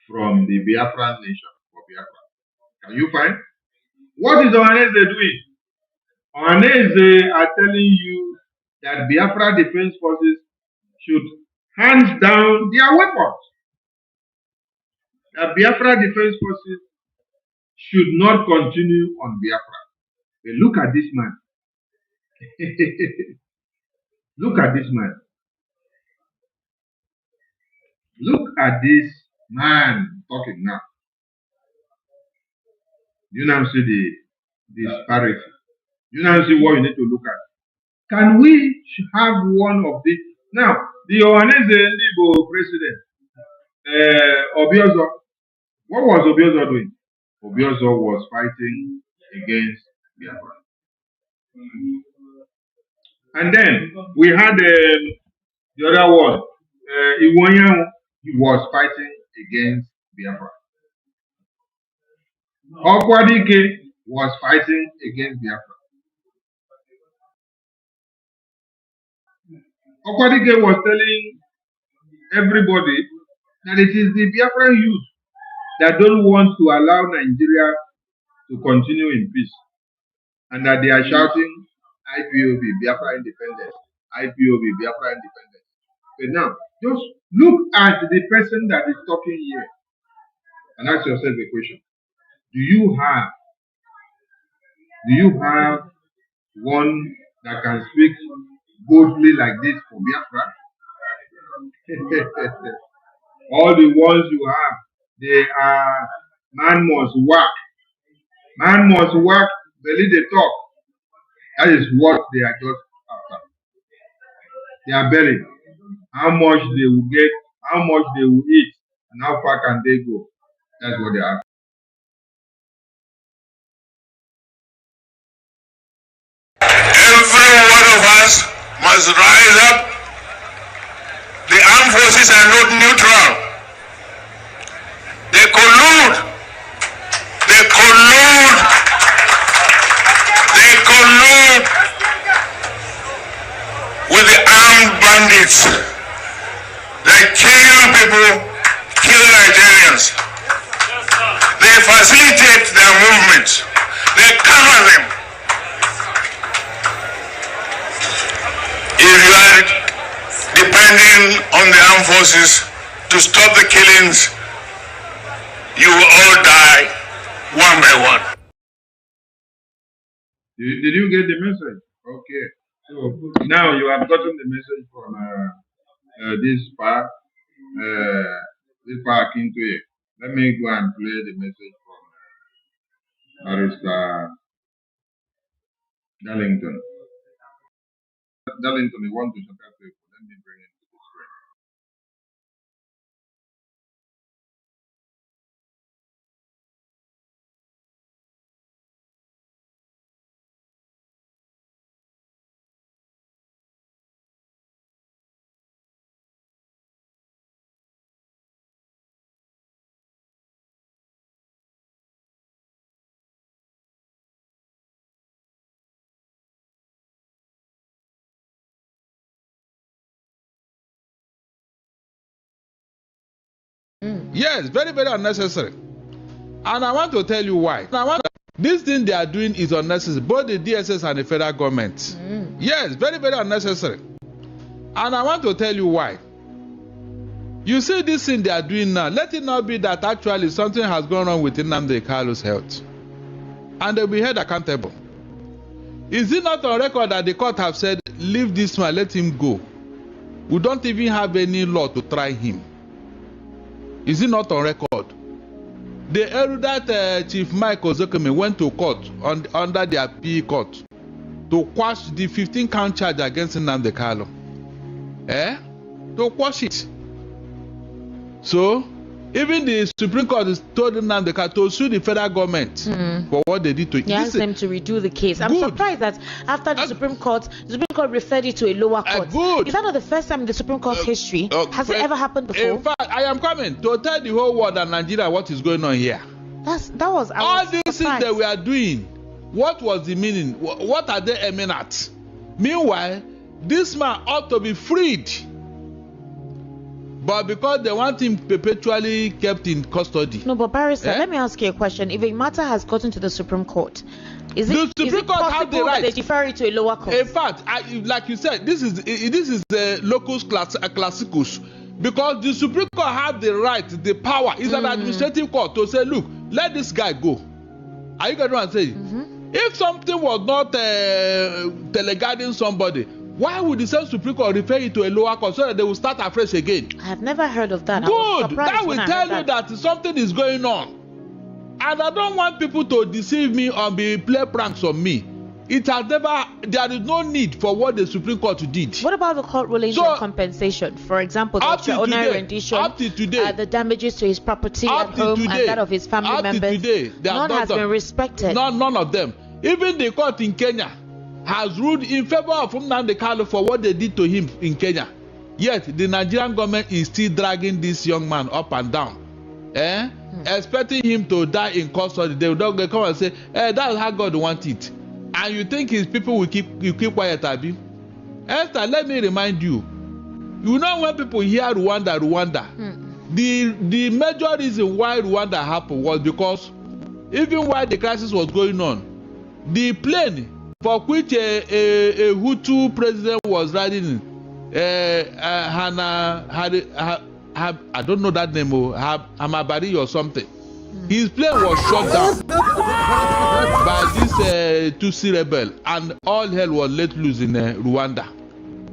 from the Biafran nation for Biafra? Can you find? What is Ohaneze doing? Ohaneze are telling you that Biafra Defense Forces should hands down their weapons. That Biafra Defense Forces should not continue on Biafra. But look at this man. Look at this man. Look at this man talking now. You now see the disparity. You now see what you need to look at. Can we have one of these? Now, the Ohaneze Igbo president, Obiozo, what was Obiozo doing? Obiozo was fighting against Biafra. And then we had the other one, Iwonyan, he was fighting against Biafra. Okwadike was fighting against Biafra. Okwadike was telling everybody that it is the Biafran youth that don't want to allow Nigeria to continue in peace, and that they are shouting IPOB, Biafra independence, IPOB, Biafra independence. But now, just look at the person that is talking here and ask yourself a question. Do you have one that can speak boldly like this for Biafra? All the ones you have, they are man must work. Man must work, belly they talk. That is what they are just They are buried. How much they will get, how much they will eat, and how far can they go? That's what they are. Every one of us must rise up. The armed forces are not neutral. They collude. They collude. They collude with the armed bandits. They kill people, kill Nigerians. They facilitate their movements. They cover them. If you are depending on the armed forces to stop the killings, you will all die one by one. Did you get the message? Okay. So now you have gotten the message from this part into it. Let me go and play the message from Barrister Darlington. Darlington, you want to shut up people? Let me bring it to the screen. Yes, very, very unnecessary. And I want to tell you why. This thing they are doing is unnecessary, both the DSS and the federal government. Yes, very, very unnecessary. And I want to tell you why. You see this thing they are doing now, let it not be that actually something has gone wrong with Nnamdi health. And they'll be held accountable. Is it not on record that the court have said, leave this man, let him go? We don't even have any law to try him. Is it not on record? The erudite Chief Mike Ozokeme went to court under the appeal court to quash the 15-count charge against Nnamdi Kanu. To quash it. So, even the Supreme Court told Nnamdi Kanu to sue the federal government for what they did to him. They asked them to redo the case. I'm surprised that after the Supreme Court referred it to a lower court. Is that not the first time in the Supreme Court's history? Has it ever happened before? In fact, I am coming to tell the whole world and Nigeria what is going on here. All these things that we are doing, what was the meaning? What are they aiming at? Meanwhile, this man ought to be freed. But because they want him perpetually kept in custody. No, but Barrister, let me ask you a question. If a matter has gotten to the Supreme Court, is it possible that they defer it to a lower court? In fact, like you said, this is the locus classicus. Because the Supreme Court have the right, the power, is an administrative court to say, look, let this guy go. Are you getting what I'm saying? If something was not teleguiding somebody, why would the same Supreme Court refer it to a lower court so that they will start afresh again? I have never heard of that. Good. That will tell you that something is going on. And I don't want people to deceive me or play pranks on me. It has never, there is no need for what the Supreme Court did. What about the court rulings on compensation? For example, the extraordinary rendition, the damages to his property at home and that of his family members. None has been respected. None of them. Even the court in Kenya has ruled in favor of Nnamdi Kanu for what they did to him in Kenya. Yet the Nigerian government is still dragging this young man up and down. Expecting him to die in custody. They will not come and say, that's how God wants it. And you think his people will keep quiet, Abi? Esther, let me remind you. You know when people hear Rwanda, the major reason why Rwanda happened was because even while the crisis was going on, the plane for which a Hutu president was riding, I don't know that name, Hamabari or something. His plane was shot down by this Tutsi rebel, and all hell was let loose in Rwanda.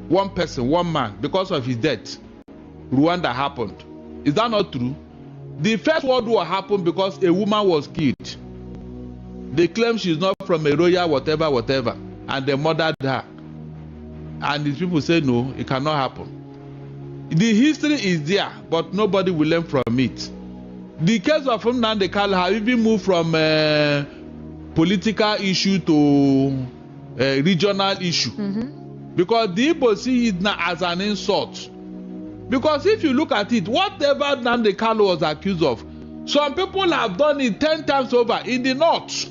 One person, one man, because of his death, Rwanda happened. Is that not true? The First World War happened because a woman was killed. They claim she's not from a royal whatever, and they murdered her. and these people say no, it cannot happen. The history is there, but nobody will learn from it. The case of Nnamdi Kanu have even moved from political issue to regional issue. Because the Igbo see it now as an insult. Because if you look at it, whatever Nnamdi Kanu was accused of, some people have done it 10 times over in the north.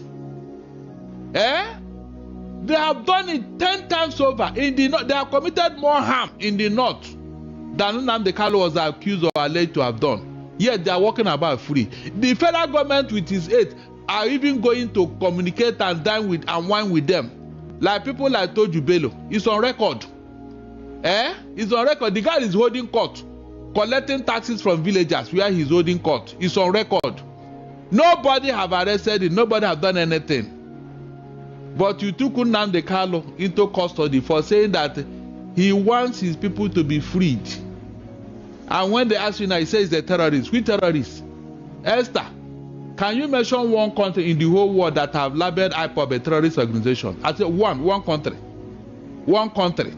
They have done it 10 times over in the north. They have committed more harm in the north than Nnamdi Kanu was accused or alleged to have done. Yet they are walking about free. The federal government with its aid are even going to communicate and dine with and wine with them. Like people like Toju Bello. It's on record. It's on record. The guy is holding court, collecting taxes from villagers where he's holding court. It's on record. Nobody have arrested him. Nobody have done anything. But you took Nnamdi Kanu into custody for saying that he wants his people to be freed. And when they ask you now, he says he's a terrorist. Which terrorist? Esther, can you mention one country in the whole world that have labeled IPOB a terrorist organization? I said one country. One country.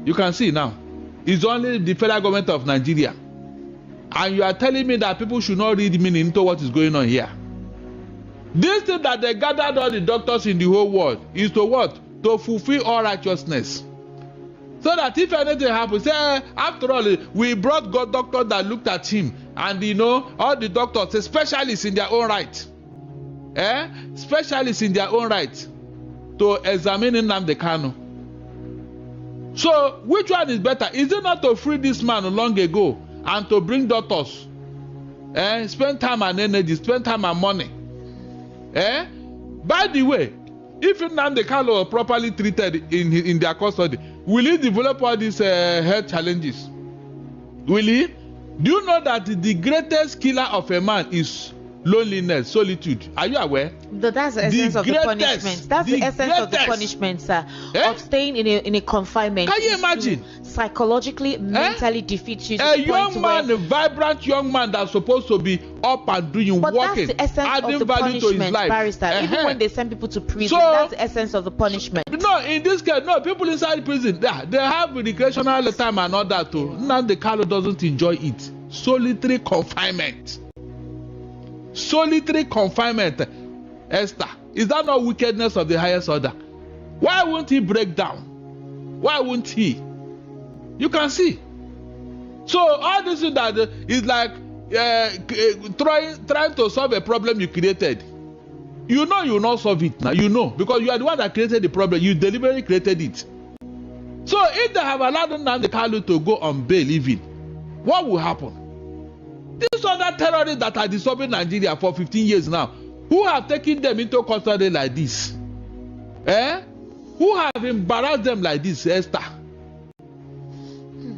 You can see now. It's only the federal government of Nigeria. And you are telling me that people should not read meaning into what is going on here. This thing that they gathered all the doctors in the whole world is to what? To fulfill all righteousness. So that if anything happens, say, after all, we brought God doctors that looked at him, and all the doctors, specialists in their own right, specialists in their own right, to examine Nnamdi Kanu. So, which one is better? Is it not to free this man long ago and to bring doctors, spend time and energy, spend time and money? By the way, if Nnamdi Kanu was properly treated in their custody, will he develop all these health challenges? Will he? Do you know that the greatest killer of a man is loneliness, solitude? Are you aware? That's the essence of the punishment. That's the essence of the punishment, sir. Of staying in a confinement. Can you imagine? Psychologically, mentally defeat you. A young man, a vibrant young man that's supposed to be up and doing, but working, that's the essence adding of the value to his punishment, life. barrister. Even when they send people to prison, that's the essence of the punishment. No, in this case, no, people inside prison, they have recreational time and all that too. Nnamdi Kanu doesn't enjoy it. Solitary confinement. Solitary confinement. Esther, is that not wickedness of the highest order? Why won't he break down? Why won't he? You can see. So all this is that is like trying to solve a problem you created. You know you will not solve it now. You know, because you are the one that created the problem. You deliberately created it. So if they have allowed Nnamdi Kanu to go on bail even, what will happen? These other terrorists that are disturbing Nigeria for 15 years now, who have taken them into custody like this? Who have embarrassed them like this, Esther?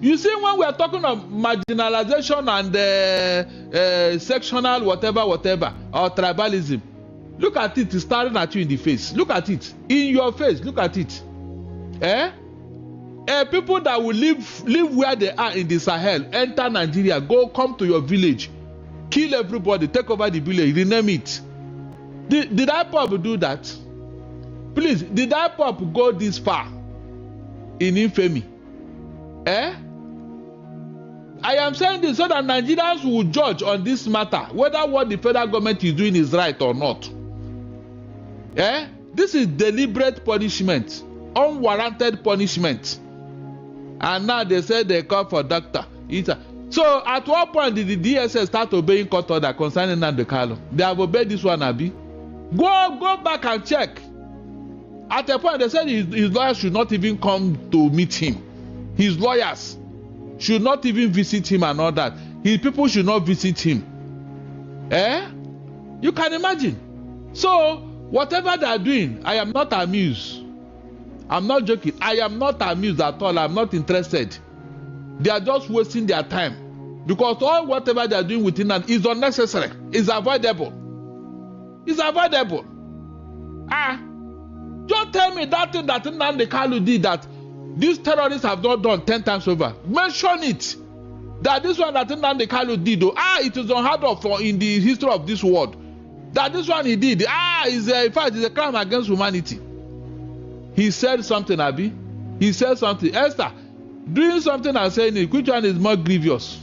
You see, when we are talking of marginalization and sectional whatever, or tribalism, look at it staring at you in the face. Look at it. In your face, look at it. People that will live where they are in the Sahel, enter Nigeria, come to your village, kill everybody, take over the village, rename it. Did IPOB do that? Please, did IPOB go this far in infamy? I am saying this so that Nigerians will judge on this matter, whether what the federal government is doing is right or not. This is deliberate punishment, unwarranted punishment. And now they say they call for doctor. So at what point did the DSS start obeying court order concerning Nnamdi Kanu? They have obeyed this one, Abi. Go back and check. At a point they said his lawyers should not even come to meet him. His lawyers should not even visit him and all that. His people should not visit him. You can imagine. So whatever they are doing, I am not amused. I'm not joking. I am not amused at all. I'm not interested. They are just wasting their time. Because all whatever they are doing within that is unnecessary. It's avoidable. It's avoidable. Just tell me that thing that Nnamdi Kanu did that these terrorists have not done 10 times over. Mention it. That this one that Nnamdi Kanu did, it is unheard of in the history of this world. That this one he did, in fact, it's a crime against humanity. He said something, Abi. he said something. Esther, doing something and saying it, which one is more grievous?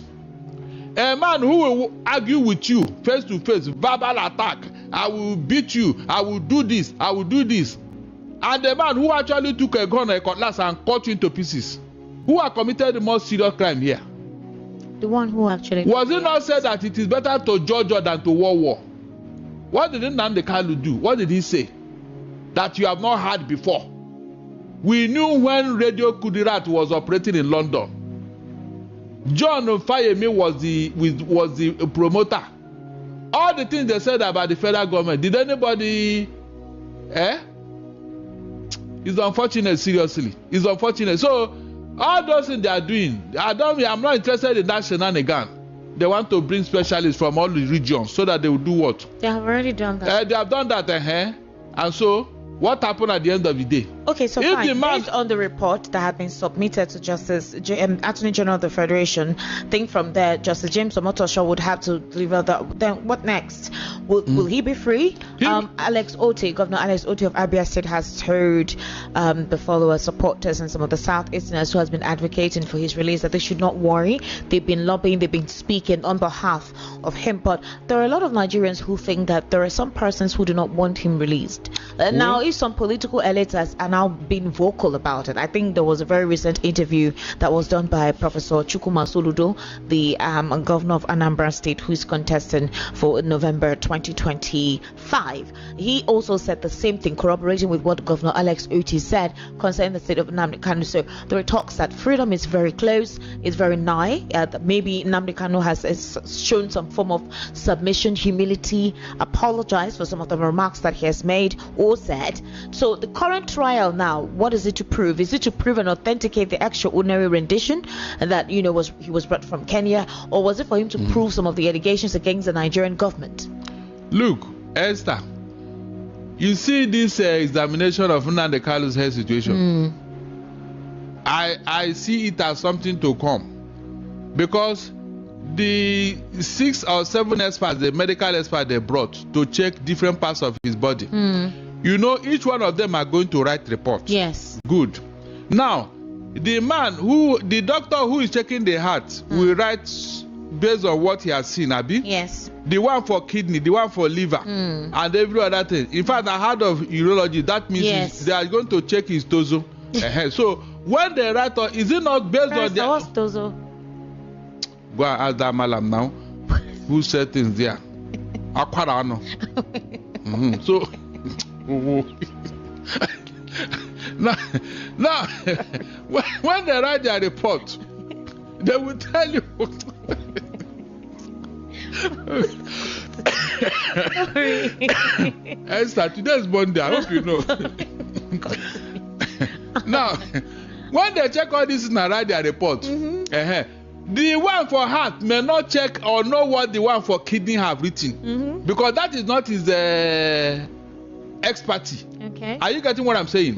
A man who will argue with you face to face, verbal attack, I will beat you, I will do this, I will do this. And the man who actually took a gun or a cutlass and cut you into pieces, who have committed the most serious crime here? The one who actually... Was it not said that it is better to judge than to war? What did Nnamdi Kanu do? What did he say? That you have not heard before. We knew when Radio Kudirat was operating in London. John Fayemi was the promoter. All the things they said about the federal government, did anybody... It's unfortunate, seriously. It's unfortunate. So, all those things they are doing, I'm not interested in that shenanigan. They want to bring specialists from all the regions so that they will do what? They have already done that. They have done that, and so what happened at the end of the day? Okay, so fine. Based on the report that had been submitted to Attorney General of the Federation, I think from there, Justice James Omotosho would have to deliver that. Then what next? Will he be free? Alex Otti, Governor Alex Otti of Abia State, has told the followers, supporters, and some of the Southeasterners who has been advocating for his release that they should not worry. They've been lobbying, they've been speaking on behalf of him. But there are a lot of Nigerians who think that there are some persons who do not want him released. Now, if some political elites are now being vocal about it, I think there was a very recent interview that was done by Professor Chukwuma Soludo, the governor of Anambra State, who is contesting for November 2025. He also said the same thing, corroborating with what Governor Alex Otti said concerning the state of Nnamdi Kanu. So there are talks that freedom is very close, it's very nigh. Maybe Nnamdi Kanu has shown some form of submission, humility, apologized for some of the remarks that he has made or said. So the current trial now, what is it to prove? Is it to prove and authenticate the extraordinary rendition that he was brought from Kenya, or was it for him to prove some of the allegations against the Nigerian government? Look, Esther, you see this examination of Nnamdi Kanu's health situation. I see it as something to come, because the 6 or 7 experts, the medical experts they brought to check different parts of his body, each one of them are going to write reports. Yes. Good. Now, the doctor who is checking the heart will write based on what he has seen, Abi. Yes. The one for kidney, the one for liver, and every other thing. In fact, I heard of urology. That means they are going to check his tozo. So when they write, is it not based on their... What's tozo? Go and ask that malam now. Who said things there? Aquarano. So now when they write their report, they will tell you. Esther, today's Monday. I hope you know. Now, when they check all this and write their report, the one for heart may not check or know what the one for kidney have written, because that is not his expertise. Okay. Are you getting what I'm saying?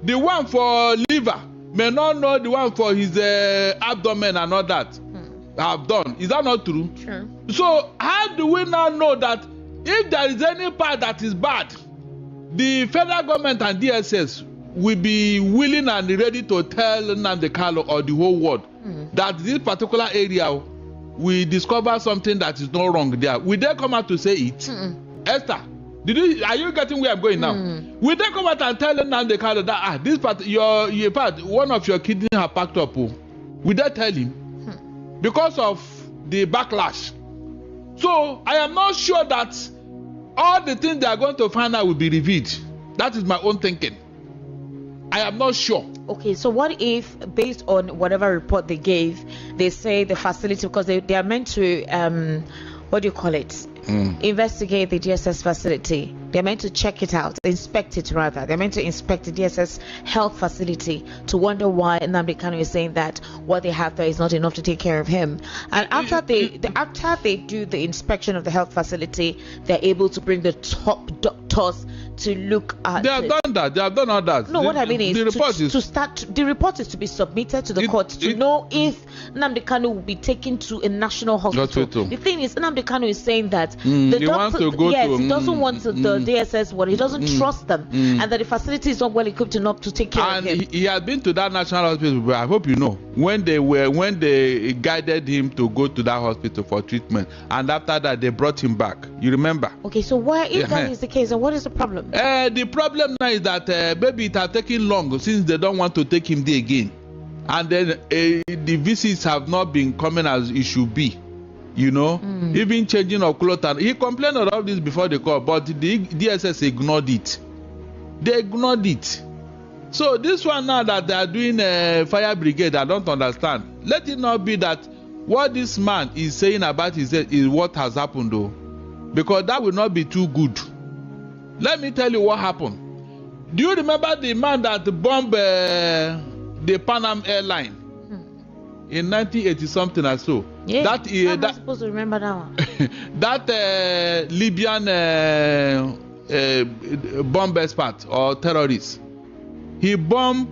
The one for liver may not know the one for his abdomen and all that have done. Is that not true? Sure. So how do we now know that if there is any part that is bad, the federal government and DSS will be willing and ready to tell Nnamdi Kanu or the whole world that this particular area we discover something that is not wrong there? Will they come out to say it? Esther, are you getting where I'm going now? Will they come out and tell Nnamdi Kanu that this part, your part, one of your kidneys have packed up? Will they tell him? Because of the backlash. So I am not sure that all the things they are going to find out will be revealed. That is my own thinking. I am not sure. Okay, so what if, based on whatever report they gave, they say the facility, because they are meant to, what do you call it? Investigate the DSS facility. They're meant to check it out, inspect it rather. They're meant to inspect the DSS health facility to wonder why Nnamdi Kanu is saying that what they have there is not enough to take care of him. And after they do the inspection of the health facility, they're able to bring the top want us to look at. They have done that. They have done all that. No, what I mean is the report is to start. The report is to be submitted to the court to know if Nnamdi Kanu will be taken to a national hospital. The thing is, Nnamdi Kanu is saying that the he doctor, wants to go to, he doesn't want the DSS one. He doesn't trust them, and that the facility is not well equipped enough to take care of him. He has been to that national hospital. But I hope you know when they guided him to go to that hospital for treatment, and after that they brought him back. You remember? Okay, so why, if that is the case, then what is the problem? The problem now is that maybe it has taken long since they don't want to take him there again, and then the visits have not been coming as it should be. You know, even changing of clothes. And he complained of all this before the court, but the DSS ignored it. They ignored it. So this one now that they are doing fire brigade, I don't understand. Let it not be that what this man is saying about his head is what has happened though, because that will not be too good. Let me tell you what happened. Do you remember the man that bombed the Pan Am airline in 1980 something or so? Yeah, I'm not supposed to remember that one. That Libyan bomb expert or terrorist. He bombed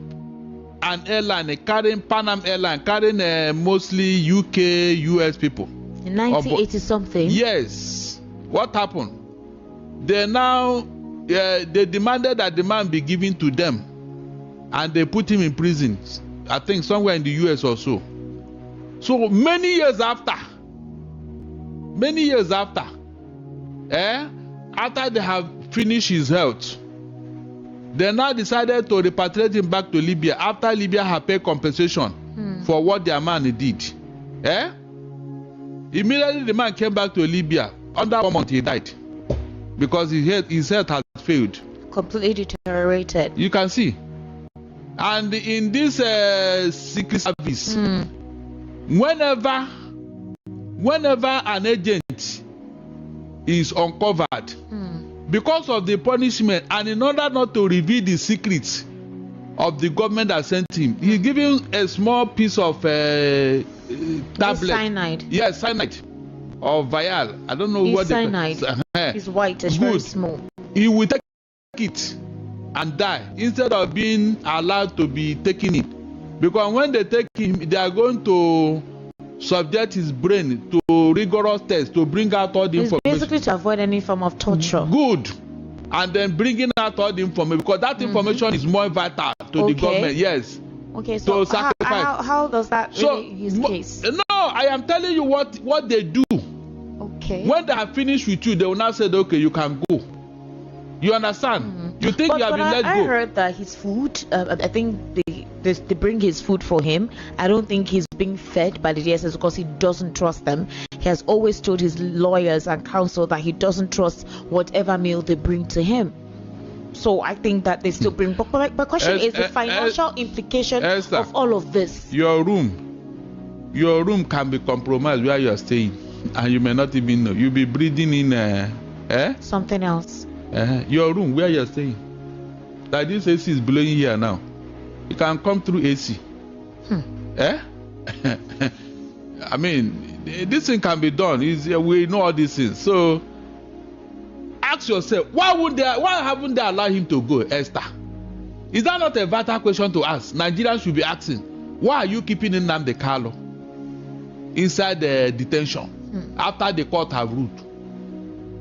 an airline carrying Pan Am airline, carrying mostly UK, US people. In 1980 something? Yes. What happened? They now they demanded that the man be given to them, and they put him in prison. I think somewhere in the US or so. So many years after, after they have finished his health, they now decided to repatriate him back to Libya after Libya had paid compensation for what their man did. Immediately the man came back to Libya. Under 1 month he died because his health has failed. Completely deteriorated. You can see. And in this secret service, whenever an agent is uncovered, because of the punishment and in order not to reveal the secrets of the government that sent him, he's given a small piece of tablet. Cyanide. Yes, cyanide or vial. I don't know what cyanide. It's white, it's very small. He will take it and die instead of being allowed to be taken in, because when they take him, they are going to subject his brain to rigorous tests to bring out all the information. Basically to avoid any form of torture. Good. And then bringing out all the information, because that information is more vital to the government. Yes. Okay, so how does that really his case? No, I am telling you what they do. Okay. When they have finished with you, they will now say, okay, you can go. You understand? You think you have been let go. I heard that his food, I think they bring his food for him. I don't think he's being fed by the DSS because he doesn't trust them. He has always told his lawyers and counsel that he doesn't trust whatever meal they bring to him. So I think that they still bring. But my question is the financial implication of all of this. Your room can be compromised where you are staying, and you may not even know. You'll be breathing in something else. Your room where you are staying. Like this AC is blowing here now. You can come through AC. I mean, this thing can be done. We know all these things. So ask yourself, why haven't they allowed him to go, Esther? Is that not a vital question to ask? Nigerians should be asking, why are you keeping Nnamdi Kanu inside the detention after the court have ruled?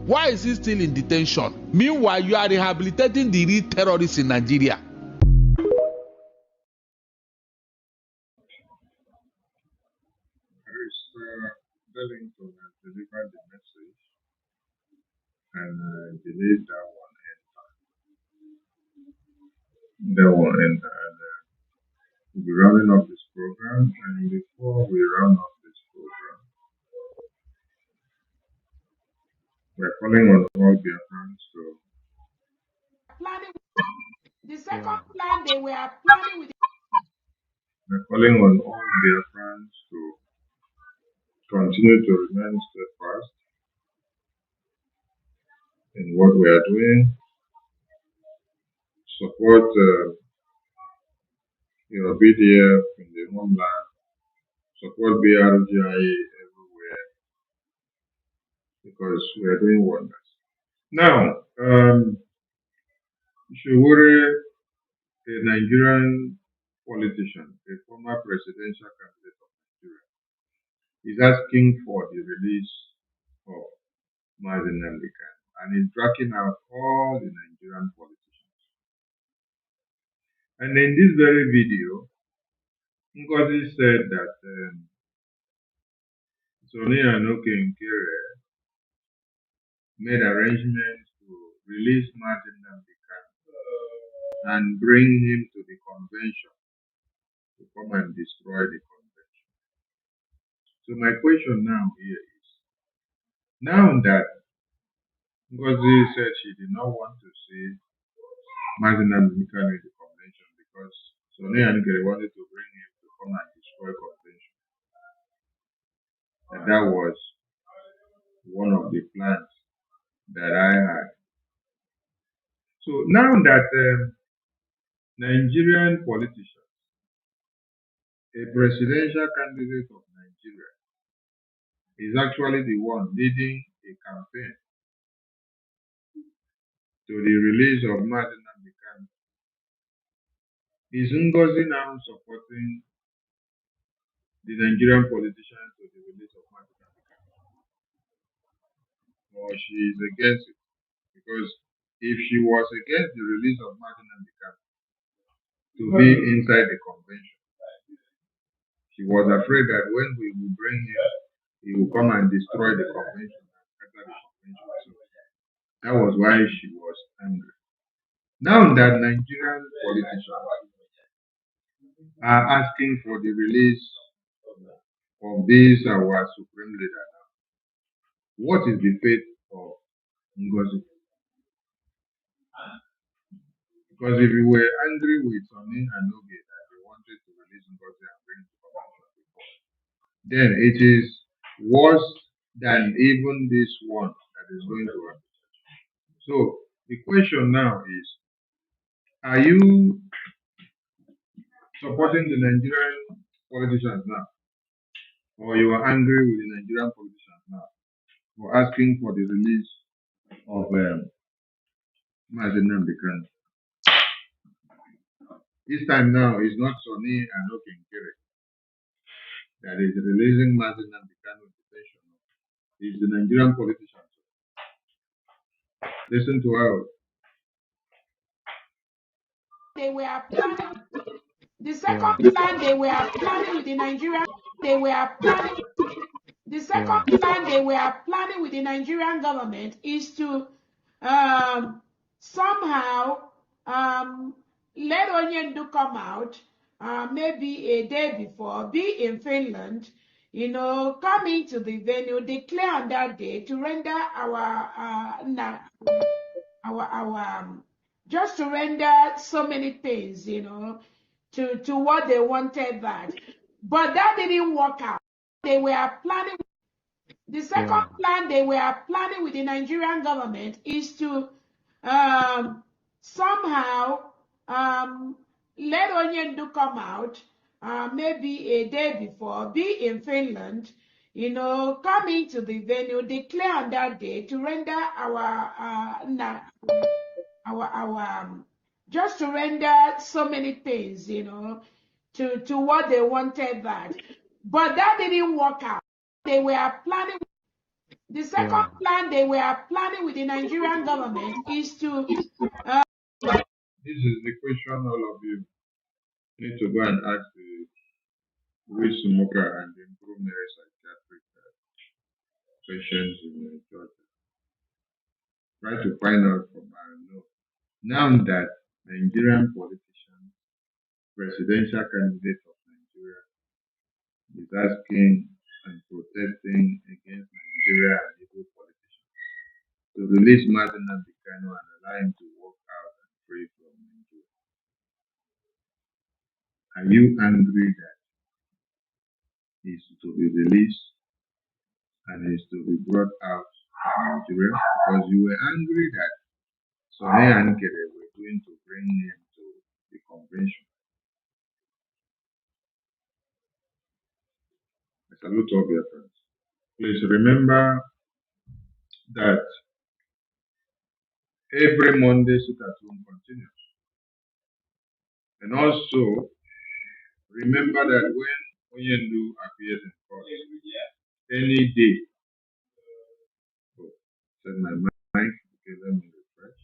Why is he still in detention? Meanwhile, you are rehabilitating the real terrorists in Nigeria. Darlington has delivered the message, and I believe that one enter. That one enter, and we'll be rounding up this program. And before we round up this program, we're calling on all Biafrans to. The second plan they were planning with. We're calling on all Biafrans to continue to remain steadfast in what we are doing. Support your BDF in the homeland. Support BRGIE everywhere, because we are doing wonders. Now, Showore, a Nigerian politician, a former presidential candidate of Nigeria, is asking for the release of Mazen Namdekan and is tracking out all the Nigerian politicians. And in this very video, Ngozi said that Sonia Nokenkere made arrangements to release Mazen Namdekan and bring him to the convention to come and destroy the convention. So my question now here is, now that Ngozi said she did not want to see Mazen Namdekan in the convention because Sonia Nokenkere wanted to bring him to come and destroy convention, and that was one of the plans that I had. So now that Nigerian politicians, a presidential candidate of Nigeria, is actually the one leading a campaign to the release of Mazen Namdekan, is Ngozi now supporting the Nigerian politicians to the release of Mazen Namdekan, or she is against it? Because if she was against the release of Mazen Namdekan to be inside the convention, she was afraid that when we will bring him, he will come and destroy the convention and scatter the convention. So that was why she was angry. Now that Nigerian politicians are asking for the release of this our supreme leader now, what is the fate of Ngozi? Because if you were angry with Soni and Oge that they wanted to release Ngozi and bring him to convention before, then it is worse than even this one that is going to happen. So the question now is, are you supporting the Nigerian politicians now, or you are angry with the Nigerian politicians now for asking for the release of Mazen Namdekan? This time now is not Soni and Okenkere that is releasing Mazen Namdekan with detention. It's the Nigerian politicians. Listen to her. They were planning. The second plan they were planning with the Nigerian. They were planning. The second plan they were planning with the Nigerian government is to somehow let Onyendu come out maybe a day before, be in Finland, come into the venue, declare on that day to render just to render so many things, to what they wanted that. But that didn't work out. They were planning. The second plan they were planning with the Nigerian government is to somehow let Onyendu come out maybe a day before, be in Finland, come into the venue, declare on that day to render just to render so many things, to what they wanted that. But that didn't work out. They were planning. The second plan they were planning with the Nigerian government is to. This is the question all of you need to go and ask the rich smoker and the improved psychiatric patients in Georgia. Try to find out from our know. Now that Nigerian politician, presidential candidate of Nigeria, is asking and protesting against Nigeria and Igbo politicians to release Mazen Namdekan and allow him to walk out and free from Nigeria. Are you angry that he is to be released and is to be brought out of Nigeria? Because you were angry that Sone and Kere were going to bring him to the convention. I salute all your friends. Please remember that every Monday sit-at-home continues. And also, remember that when Onyendu appears in court, any day, oh, set my mic, okay, let me refresh.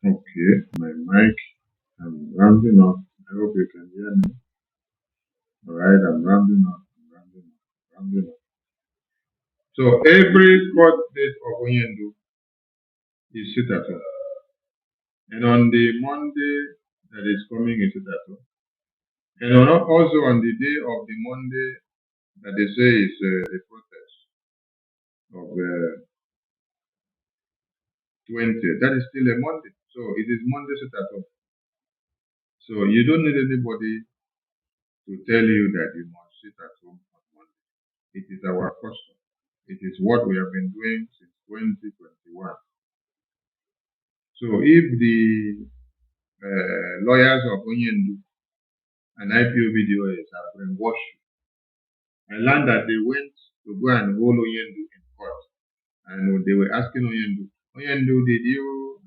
Okay, my mic, I'm rounding up. I hope you can hear me. All right, I'm rounding up, rounding up. So every court date of Onyendu is sit-at-home. And on the Monday that is coming is sit-at-home. And also on the day of the Monday that they say is the protest of 20th, that is still a Monday. So it is Monday sit-at-home. So you don't need anybody to tell you that you must sit at home on Monday. It is our custom. It is what we have been doing since 2021. So if the lawyers of Onyendu and IPOBDOS have brainwashed you, I learned that they went to go and hold Onyendu in court, and they were asking Onyendu, did you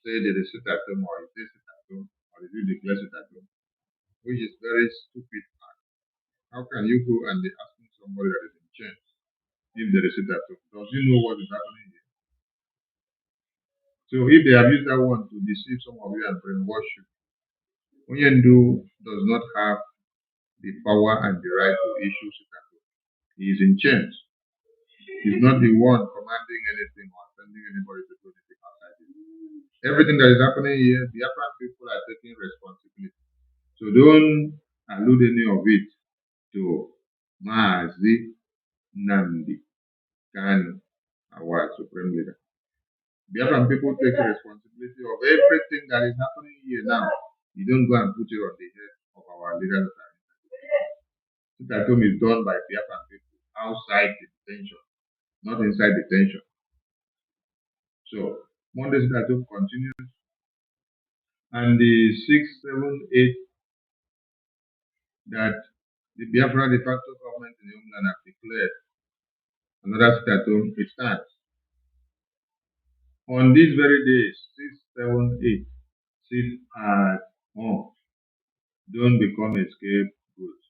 say that they sit at home, or is they sit at home, or did you declare sit at home? Which is very stupid. How can you go and be asking somebody that is in chains if there is sit at home? Does he know what is happening here? So if they have used that one to deceive some of you and brainwash you, Onyendu does not have the power and the right to issue sit at home. He is in chains. He's not the one commanding anything or sending anybody to do anything outside him. Everything that is happening here, the Biafran people are taking responsibility. So don't allude any of it to Mazi Nnamdi Kanu, our supreme leader. Biafran people take responsibility of everything that is happening here now. You don't go and put it on the head of our leaders. Sit-at-home is done by Biafran people outside the detention, not inside detention. So Monday sit-at-home continues, and the 6, 7, 8 that the Biafra de facto government in the homeland have declared another sit-at-home, it starts. On these very days, 6, 7, 8, sit at home. Don't become a scapegoat.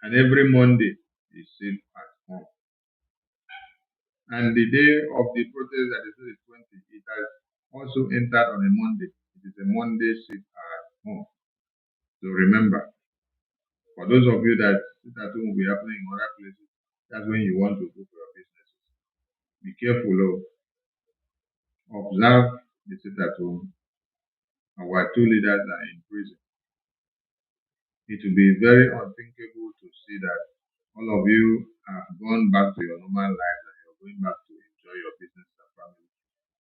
And every Monday, is sit at home. And the day of the protest that is the 20th, it has also entered on a Monday. It is a Monday sit at home. So remember, for those of you that sit at home will be happening in other places, that's when you want to go for your businesses. Be careful, oh. Observe the sit at home. Our two leaders are in prison. It will be very unthinkable to see that all of you have gone back to your normal life and you're going back to enjoy your business and family.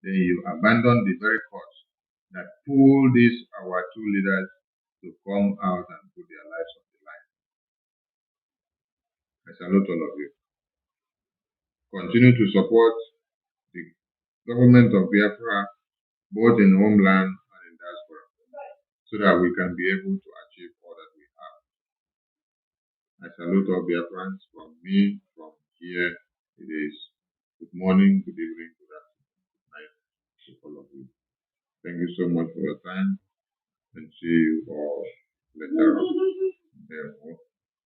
Then you abandon the very cause that pulled these our two leaders to come out and put their lives on the line. I salute all of you. Continue to support the government of Biafra, both in homeland and in diaspora, so that we can be able to achieve all that we have. I salute all Biafrans from me, from here. It is good morning, good evening, good afternoon, good night to all of you. Thank you so much for your time, and see you all later on.